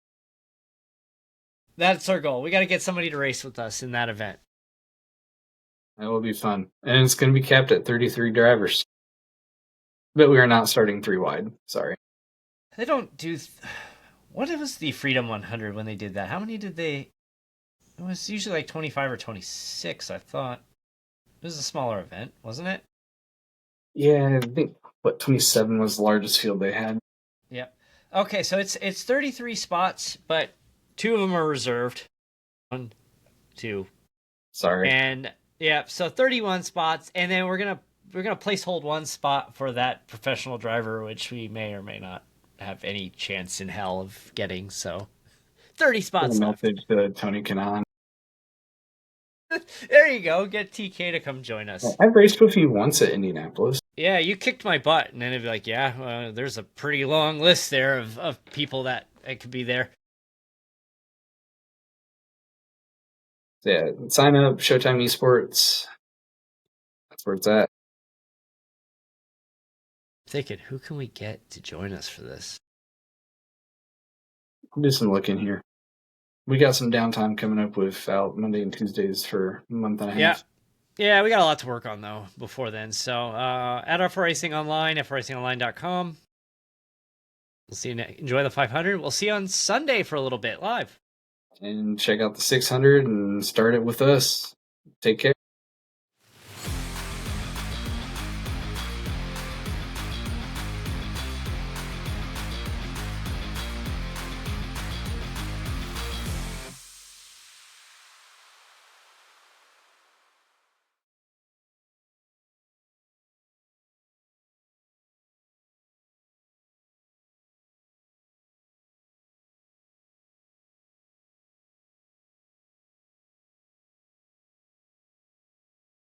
That's our goal. We got to get somebody to race with us in that event. That will be fun. And it's going to be capped at 33 drivers. But we are not starting 3 wide. Sorry. They don't do... What was the Freedom 100 when they did that? How many did they... It was usually like 25 or 26, I thought. It was a smaller event, wasn't it? Yeah, I think, 27 was the largest field they had. Yep. Okay, so it's 33 spots, but 2 of them are reserved. 1, 2. Sorry. And... Yeah, so 31 spots, and then we're gonna placehold 1 spot for that professional driver, which we may or may not have any chance in hell of getting. So 30 spots left. Message to Tony Kanaan. There you go. Get TK to come join us. I've raced with you once at Indianapolis. Yeah, you kicked my butt, and then it'd be like, yeah, there's a pretty long list there of people that could be there. Yeah, sign up, Showtime Esports. That's where it's at. thinking, who can we get to join us for this? I'll do some looking here. We got some downtime coming up with out Monday and Tuesdays for a month and a half. Yeah, we got a lot to work on, though, before then. So, at F4Racing Online, F4RacingOnline.com. We'll see you enjoy the 500. We'll see you on Sunday for a little bit live. And check out the 600 and start it with us. Take care.